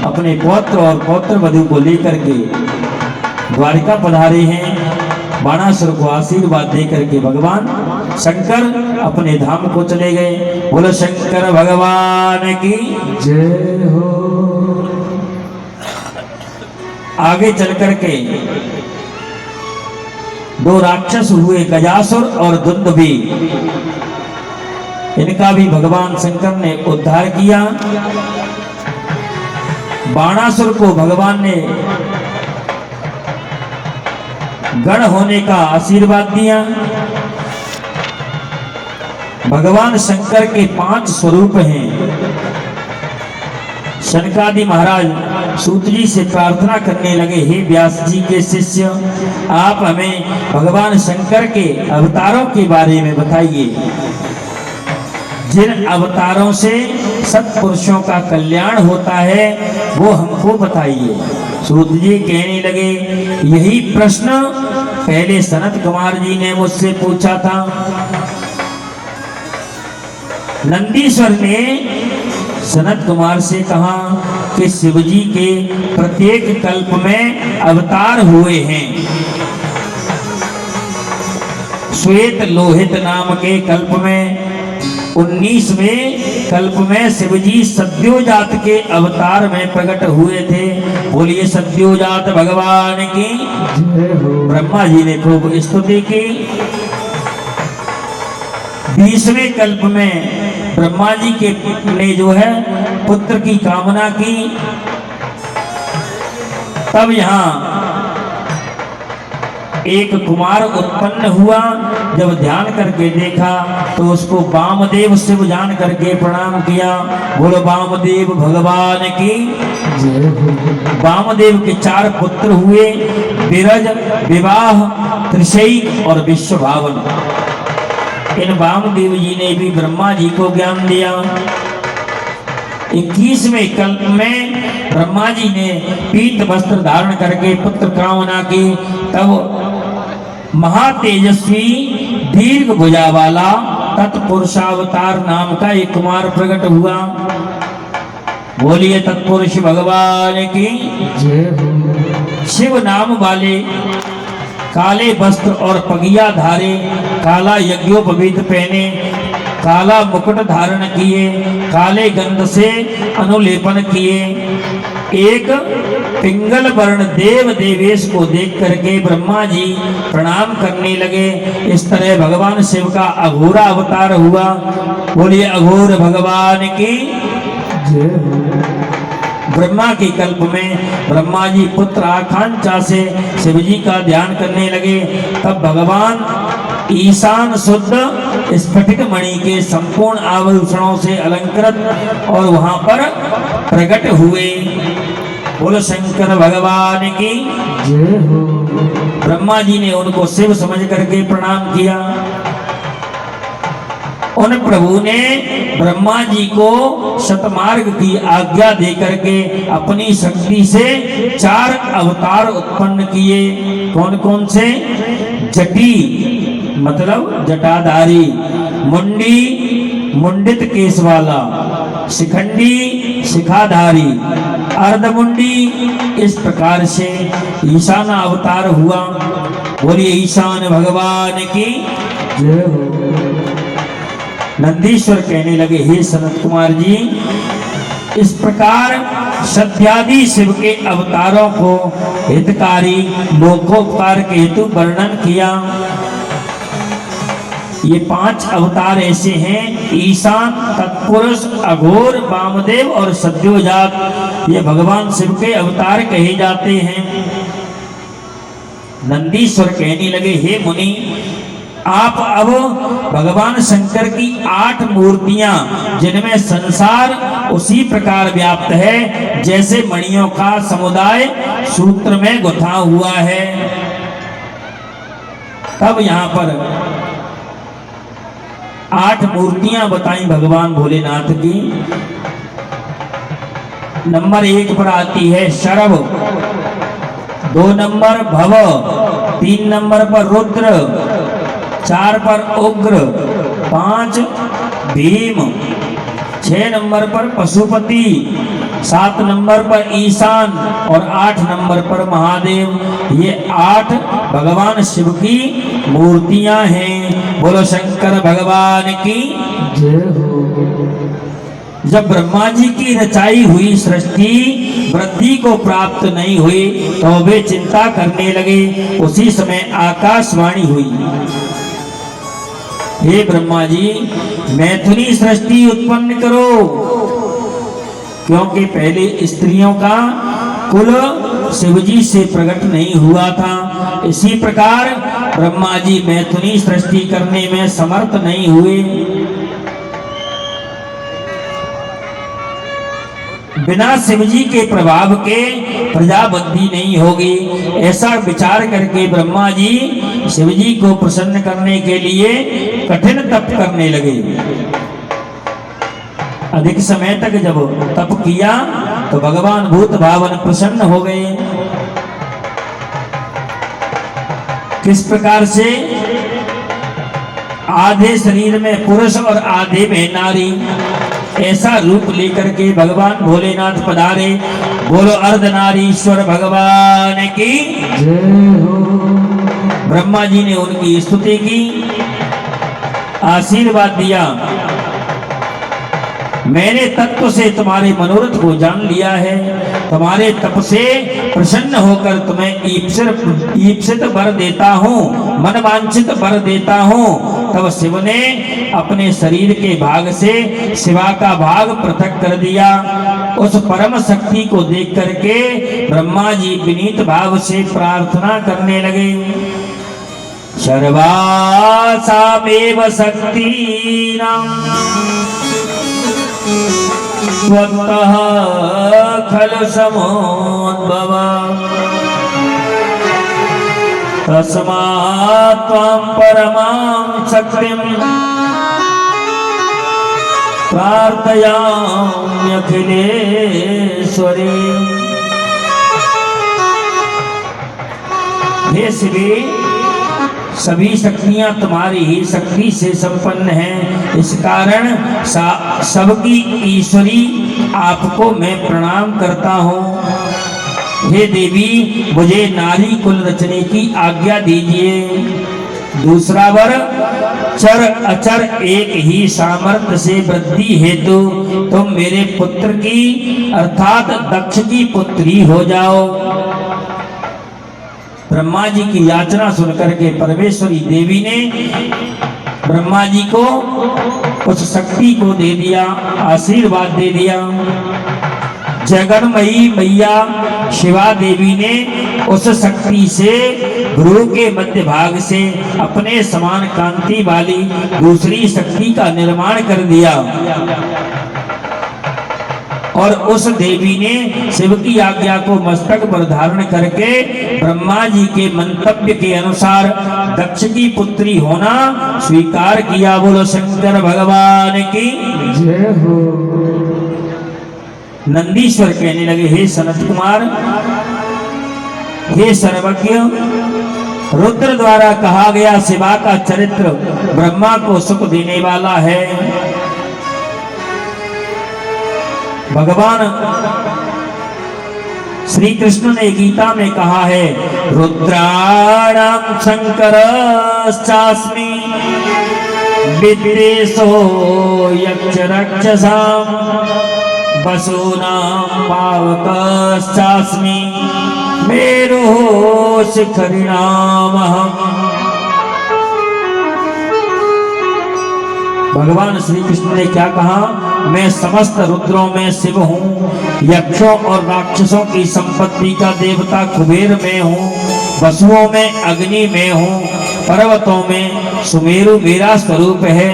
Speaker 1: अपने पौत्र और पौत्र वधू को लेकर के द्वारिका पधारे हैं। बाणासुर को आशीर्वाद देकर के भगवान शंकर अपने धाम को चले गए। बोलो शंकर भगवान की
Speaker 2: जय हो।
Speaker 1: आगे चल करके दो राक्षस हुए, गजासुर और दुंदुभि। इनका भी भगवान शंकर ने उद्धार किया। बाणासुर को भगवान ने गण होने का आशीर्वाद दिया। भगवान शंकर के 5 स्वरूप हैं। शनकादि महाराज सूत जी से प्रार्थना करने लगे, हे व्यास जी के शिष्य, आप हमें भगवान शंकर के अवतारों के बारे में बताइए। जिन अवतारों से सत्पुरुषों का कल्याण होता है वो हमको बताइए। सूत जी कहने लगे, यही प्रश्न पहले सनत कुमार जी ने मुझसे पूछा था। नंदीश्वर ने सनत कुमार से कहा कि शिव जी के प्रत्येक कल्प में अवतार हुए हैं। श्वेत लोहित नाम के कल्प में 19वें कल्प में शिव जी सद्योजात के अवतार में प्रकट हुए थे। बोलिए सद्योजात भगवान की। ब्रह्मा जी ने खूब स्तुति की। 20वें कल्प में ब्रह्मा जी के ने जो है पुत्र की कामना की। तब यहाँ एक कुमार उत्पन्न हुआ। जब ध्यान करके देखा तो उसको वामदेव शिव जान करके प्रणाम किया। बोलो वामदेव भगवान की। वामदेव के 4 पुत्र हुए, विरज, विवाह, त्रिशैक और विश्वभावन। इन वामदेव जी ने भी ब्रह्मा जी को ज्ञान दिया। 21वें कल्प में ब्रह्मा जी ने पीत वस्त्र धारण करके पुत्र कामना की। तब महातेजस्वी दीर्घ भुजा वाला तत्पुरुषावतार नाम का एक कुमार प्रकट हुआ। बोलिए तत्पुरुष भगवान की जय हो। शिव नाम वाले काले वस्त्र और पगिया धारे, काला यज्ञोपवीत पहने, काला मुकुट धारण किए, काले गंध से अनुलेपन किए, एक पिंगल वर्ण देव देवेश को देख करके ब्रह्मा जी प्रणाम करने लगे। इस तरह भगवान शिव का अघोरा अवतार हुआ। बोलिए अघोर भगवान की जय हो। ब्रह्मा के कल्प में ब्रह्मा जी पुत्र आकांक्षा से शिव जी का ध्यान करने लगे। तब भगवान ईशान शुद्ध स्फटिक मणि के संपूर्ण आभूषणों से अलंकृत और वहां पर प्रकट हुए। बोलो शंकर भगवान की जय हो। ब्रह्मा जी ने उनको शिव समझ करके प्रणाम किया। उन प्रभु ने ब्रह्मा जी को शतमार्ग की आज्ञा दे करके अपनी शक्ति से 4 अवतार उत्पन्न किए। कौन कौन से? जटी मतलब जटाधारी, मुंडी मुंडित केस वाला, शिखंडी शिखाधारी, अर्धमुंडी। इस प्रकार से ईशान अवतार हुआ। बोलिए ईशान भगवान की जय हो। नंदीश्वर कहने लगे, हे सनत कुमार जी, इस प्रकार सत्यादि शिव के अवतारों को हितकारी लोकोपकार के हेतु वर्णन किया। ये 5 अवतार ऐसे हैं, ईशान, तत्पुरुष, अघोर, वामदेव और सद्योजात। ये भगवान शिव के अवतार कहे जाते हैं। नंदीश्वर कहने लगे, हे मुनि, आप अब भगवान शंकर की 8 मूर्तियां, जिनमें संसार उसी प्रकार व्याप्त है जैसे मणियों का समुदाय सूत्र में गुथा हुआ है। तब यहाँ पर 8 मूर्तियां बताई भगवान भोलेनाथ की। नंबर 1 पर आती है शरभ, 2 नंबर भव, 3 नंबर पर रुद्र, 4 पर उग्र, 5 भीम, 6 नंबर पर पशुपति, 7 नंबर पर ईशान और 8 नंबर पर महादेव। ये 8 भगवान शिव की मूर्तियां हैं। बोलो शंकर भगवान की
Speaker 2: जय हो।
Speaker 1: जब ब्रह्मा जी की रचाई हुई सृष्टि वृद्धि को प्राप्त नहीं हुई तो वे चिंता करने लगे। उसी समय आकाशवाणी हुई, हे ब्रह्मा जी, मैथुनी सृष्टि उत्पन्न करो, क्योंकि पहले स्त्रियों का कुल शिवजी से प्रकट नहीं हुआ था। इसी प्रकार ब्रह्मा जी मैथुनी सृष्टि करने में समर्थ नहीं हुए। बिना शिवजी के प्रभाव के प्रजाबद्धि नहीं होगी। ऐसा विचार करके ब्रह्मा जी शिवजी को प्रसन्न करने के लिए कठिन तप करने लगे। अधिक समय तक जब तप किया तो भगवान भूत भावन प्रसन्न हो गए। किस प्रकार से? आधे शरीर में पुरुष और आधे में नारी, ऐसा रूप लेकर के भगवान भोलेनाथ पधारे। बोलो अर्धनारीश्वर भगवान की
Speaker 2: जय हो।
Speaker 1: ब्रह्मा जी ने उनकी स्तुति की, आशीर्वाद दिया। मैंने तत्व से तुम्हारे मनोरथ को जान लिया है, तुम्हारे तप से प्रसन्न होकर तुम्हें ईप्सित वर देता हूँ, मन वांछित वर देता हूँ। तब शिव ने अपने शरीर के भाग से शिवा का भाग पृथक कर दिया। उस परम शक्ति को देख करके ब्रह्मा जी विनीत भाव से प्रार्थना करने लगे। सर्वासामेव शक्तीनां स्वतः खलु समोद्भव तस्मात् त्वां परमां शक्तिं प्रार्थयामि अखिलेश्वरी। हे शिवे, सभी शक्तियां तुम्हारी ही शक्ति से संपन्न हैं। इस कारण सबकी ईश्वरी आपको मैं प्रणाम करता हूँ। हे देवी, मुझे नारी कुल रचने की आज्ञा दीजिए। दूसरा वर, चर अचर एक ही सामर्थ्य से वृद्धि हेतु तुम मेरे पुत्र की अर्थात दक्ष की पुत्री हो जाओ। ब्रह्मा जी की याचना सुनकर के परमेश्वरी देवी ने ब्रह्मा जी को उस शक्ति को दे दिया, आशीर्वाद दे दिया। जगन्मयी मैया शिवा देवी ने उस शक्ति से गुरु के मध्य भाग से अपने समान कांति वाली दूसरी शक्ति का निर्माण कर दिया और उस देवी ने शिव की आज्ञा को मस्तक पर धारण करके ब्रह्मा जी के मंतव्य के अनुसार दक्ष की पुत्री होना स्वीकार किया। बोलो शंकर भगवान की
Speaker 2: जय हो।
Speaker 1: नंदीश्वर कहने लगे, हे सनत कुमार, हे सर्वज्ञ, रुद्र द्वारा कहा गया शिवा का चरित्र ब्रह्मा को सुख देने वाला है। भगवान श्री कृष्ण ने गीता में कहा है, रुद्राणां शंकरश्चास्मि विद्वेषो यक्ष रक्षसां वसूनां पावकश्चास्मि मेरुः शिखरिणामहम्। भगवान श्री कृष्ण ने क्या कहा? मैं समस्त रुद्रों में शिव हूँ, यक्षों और राक्षसों की संपत्ति का देवता कुबेर में हूँ, वसुओं में अग्नि में हूँ, पर्वतों में सुमेरु मेरा स्वरूप है।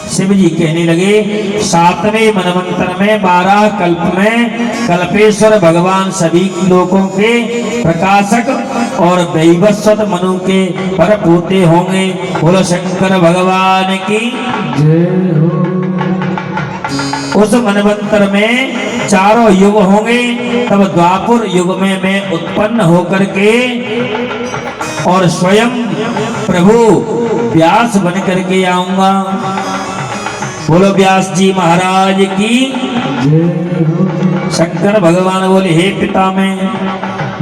Speaker 1: शिव जी कहने लगे 7वें मनवंतर में 12 कल्प में कल्पेश्वर भगवान सभी लोगों के प्रकाशक और वैवस्वत मनु के पर पोते होंगे। बोलो शंकर भगवान की
Speaker 2: जय हो।
Speaker 1: उस मनवंतर में 4 युग होंगे। तब द्वापर युग में मैं उत्पन्न होकर के और स्वयं प्रभु व्यास बन करके आऊंगा। बोलो व्यास जी महाराज की
Speaker 2: जय हो।
Speaker 1: शंकर भगवान बोले हे पिता, मैं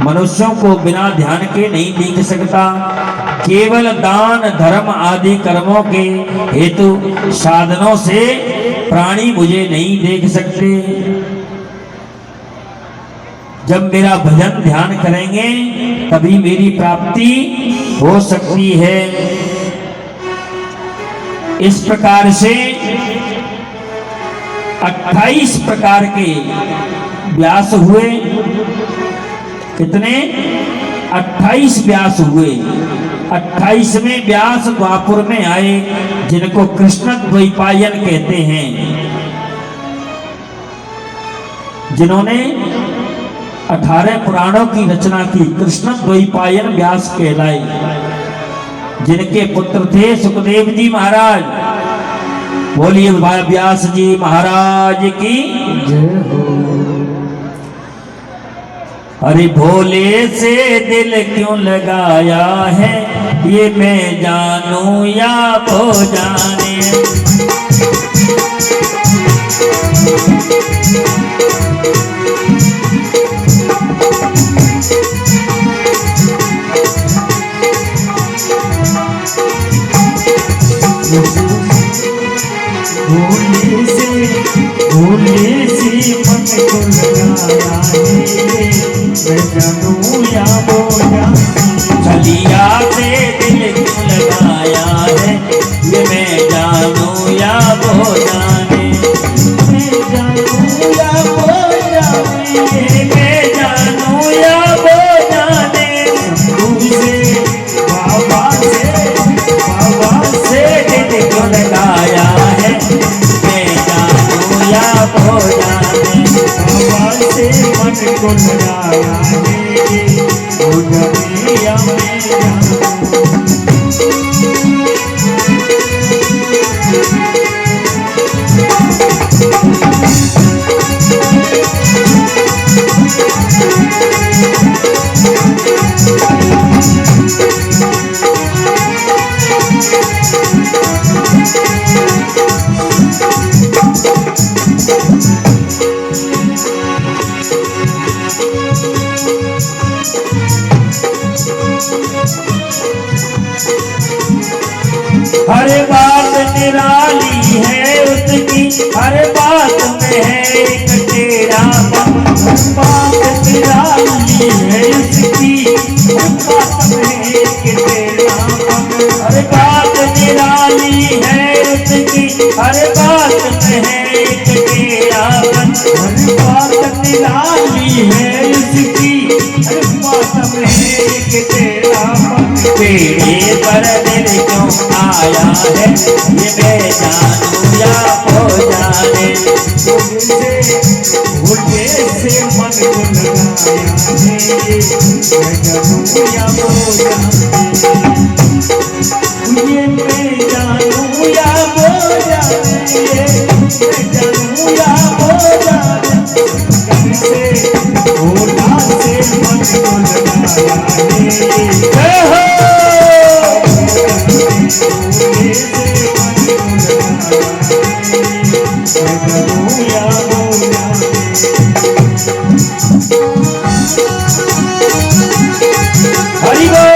Speaker 1: मनुष्यों को बिना ध्यान के नहीं देख सकता। केवल दान धर्म आदि कर्मों के हेतु साधनों से प्राणी मुझे नहीं देख सकते। जब मेरा भजन ध्यान करेंगे तभी मेरी प्राप्ति हो सकती है। इस प्रकार से 28 प्रकार के व्यास हुए। कितने? 28 व्यास हुए। 28वें व्यास द्वापर में आए, जिनको कृष्ण द्वैपायन कहते हैं, जिन्होंने 18 पुराणों की रचना की। कृष्ण द्वैपायन व्यास कहलाए, जिनके पुत्र थे सुखदेव जी महाराज। बोलिए व्यास जी महाराज की
Speaker 2: जय हो।
Speaker 1: अरे भोले से दिल क्यों लगाया है, ये मैं जानूं या वो जाने।
Speaker 2: भोले से मन को लगाया है, मैं जानूं या वो जाने।
Speaker 1: छलिया से दिल क्यों लगाया है, ये मैं जानूं या वो जाने।
Speaker 2: मैं जानूं या वो जाने।
Speaker 1: मैं जानूं या वो जाने।
Speaker 2: बाबा
Speaker 1: से दिल क्यों लगाया है, मैं जानूं या वो जाने।
Speaker 2: बाबा से मन को लगाया है, वो जाने या मैं जानूं।
Speaker 1: हर बात निराली है उसकी, हर बात में है एक टेढ़ापन।
Speaker 2: बात निराली है उसकी, बात में एक टेढ़ापन।
Speaker 1: हर बात निराली है उसकी, हर बात में है एक टेढ़ापन।
Speaker 2: हर बात निराली है उसकी, हर बात में एक टेढ़ापन।
Speaker 1: टेढ़े पर दिल क्यों आया है, ये मैं जानूं या हो जाने।
Speaker 2: भोले से मन को लगाया है, मैं जानूं या वो जाने। ये मैं जानूं या वो जाने, मैं जानूं या वो जाने। कैसे भोला से मन को लगाया है,
Speaker 1: जय हो।
Speaker 2: भोले से मन को लगाया है, मैं जानूं या वो जाने।
Speaker 1: हरि बोल।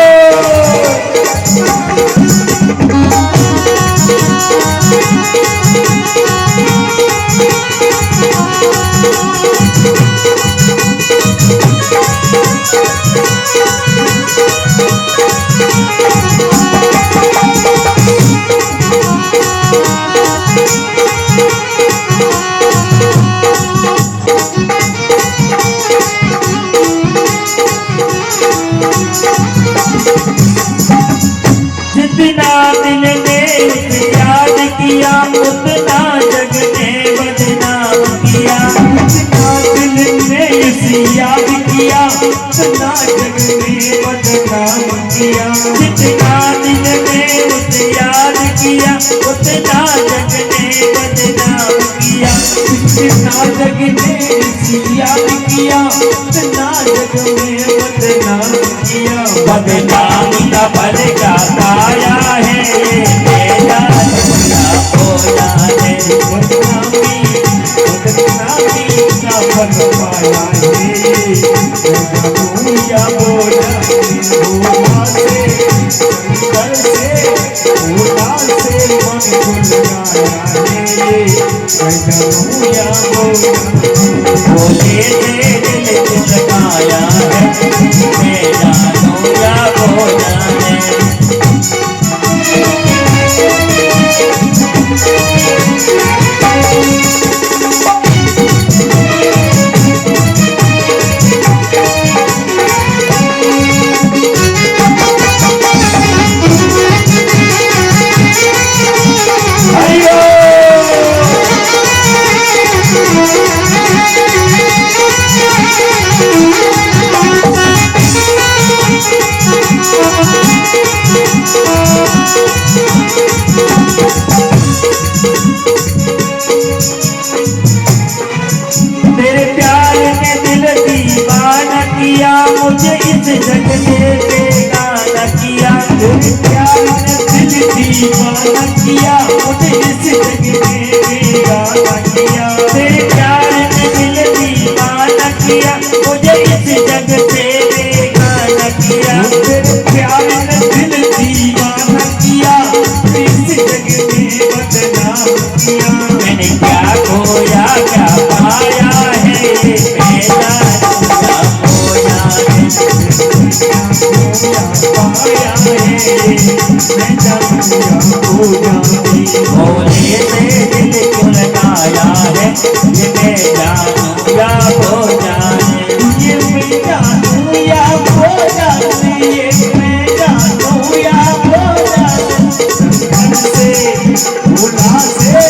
Speaker 2: ना जग ने याद किया, ना जग में बदनाम किया।
Speaker 1: बदनामी का फल क्या पाया है, ये मेरा दुनिया हो जाने।
Speaker 2: बदनामी का फल पाया है, दुनिया बोला भोला से, शंकर से, भोला से मन खुल गया है। दुनिया बोला
Speaker 1: भोले से दिल चुराया है, मेरा दुनिया हो जाने।
Speaker 2: तेरे प्यार ने दिल दीवाना किया, मुझे इस जग में बेगाना किया। तेरे प्यार ने दिल दीवाना किया, मुझे इस जग में बेगाना किया। तेरे प्यार ने दिल दीवाना किया, मुझे इस जग से बेगाना किया। तेरे प्यार ने दिल दीवाना किया, इस जग में बदनाम किया।
Speaker 1: मैंने क्या खोया क्या पाया है, ये मेरा दुनिया हो जाने।
Speaker 2: पाया है, मैं दुनिया हो जाने।
Speaker 1: भोले से दिल क्यों लगाया है, ये मेरा दुनिया हो जाने।
Speaker 2: ये मैं जानू या हो जाने, ये मैं जानू या हो जाने। संगन से, भोला से,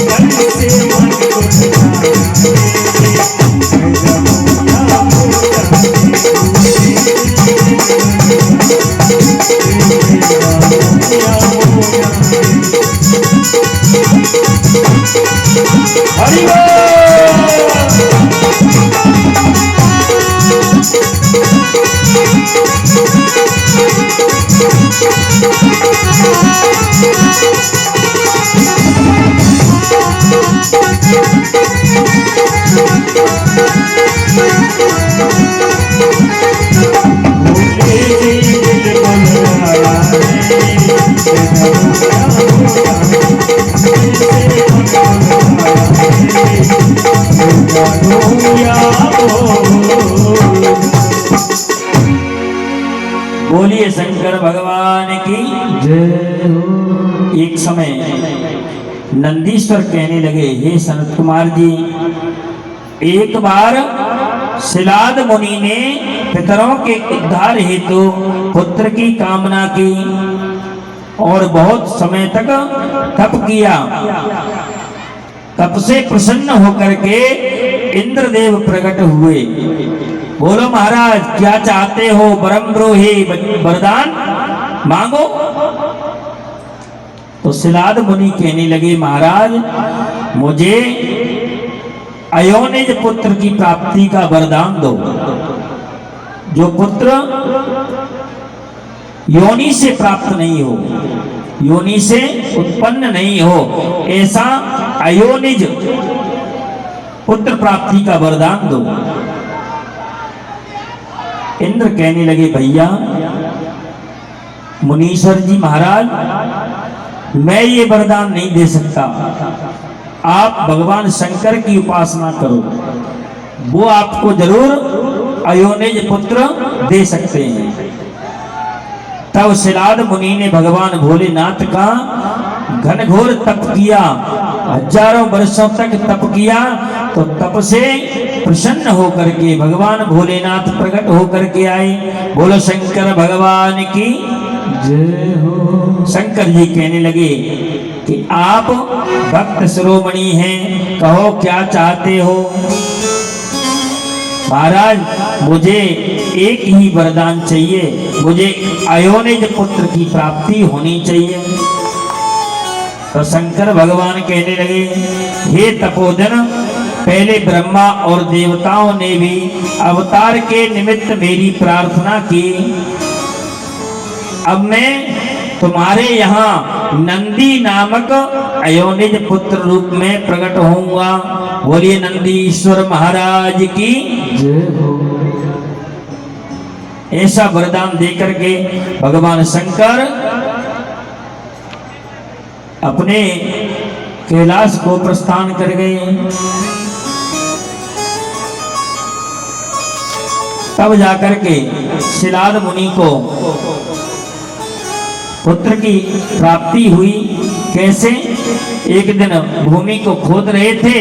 Speaker 2: मन से मन को लगाया है, मैं जानू या हो जाने। हरि बोल।
Speaker 1: बोलिए शंकर भगवान की।
Speaker 2: जय हो।
Speaker 1: एक समय नंदीश्वर कहने लगे, हे सनत कुमार जी, एक बार शिलाद मुनि ने पितरों के उद्धार हेतु पुत्र की कामना की और बहुत समय तक तप किया। तप से प्रसन्न होकर के इंद्रदेव प्रकट हुए। बोलो महाराज, क्या चाहते हो? ब्रह्मद्रोही वरदान मांगो। तो शिलाद मुनि कहने लगे, महाराज मुझे अयोनिज पुत्र की प्राप्ति का वरदान दो। जो पुत्र योनि से प्राप्त नहीं हो, योनि से उत्पन्न नहीं हो, ऐसा अयोनिज पुत्र प्राप्ति का वरदान दो। इंद्र कहने लगे, भैया मुनीश्वर जी महाराज, मैं ये वरदान नहीं दे सकता। आप भगवान शंकर की उपासना करो, वो आपको जरूर अयोनिज पुत्र दे सकते हैं। तब शिलाद मुनि ने भगवान भोलेनाथ का घनघोर तप किया, हजारों वर्षों तक तप किया। तो तप से प्रसन्न होकर के भगवान भोलेनाथ प्रकट होकर के आए। बोलो शंकर भगवान की
Speaker 2: जय हो।
Speaker 1: शंकर जी कहने लगे कि आप भक्त शिरोमणि हैं, कहो क्या चाहते हो? महाराज मुझे एक ही वरदान चाहिए, मुझे अयोनिज पुत्र की प्राप्ति होनी चाहिए। तो शंकर भगवान कहने लगे, हे तपोधन, पहले ब्रह्मा और देवताओं ने भी अवतार के निमित्त मेरी प्रार्थना की। अब मैं तुम्हारे यहाँ नंदी नामक अयोनिज पुत्र रूप में प्रकट होऊंगा। बोलिए नंदीश्वर महाराज की
Speaker 2: जय हो।
Speaker 1: ऐसा वरदान देकर के भगवान शंकर अपने कैलाश को प्रस्थान कर गए। तब जाकर के शिलाद मुनि को पुत्र की प्राप्ति हुई। कैसे? एक दिन भूमि को खोद रहे थे,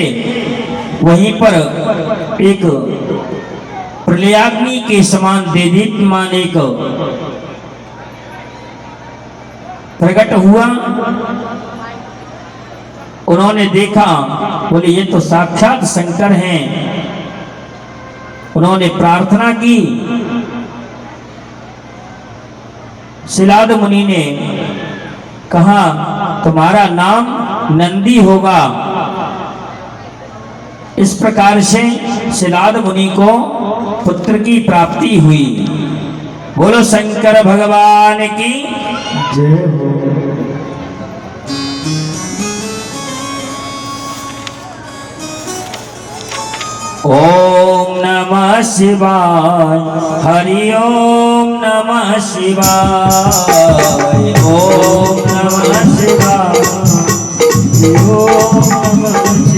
Speaker 1: वहीं पर एक प्रलयाग्नि के समान देदीप्यमान एक प्रकट हुआ। उन्होंने देखा, बोले ये तो साक्षात शंकर हैं। उन्होंने प्रार्थना की। शिलाद मुनि ने कहा, तुम्हारा नाम नंदी होगा। इस प्रकार से शिलाद मुनि को पुत्र की प्राप्ति हुई। बोलो शंकर भगवान की
Speaker 2: जय हो।
Speaker 1: ओम नमः शिवाय, हरि ओम नमः शिवाय, ओम नमः शिवाय,
Speaker 2: ओम नमः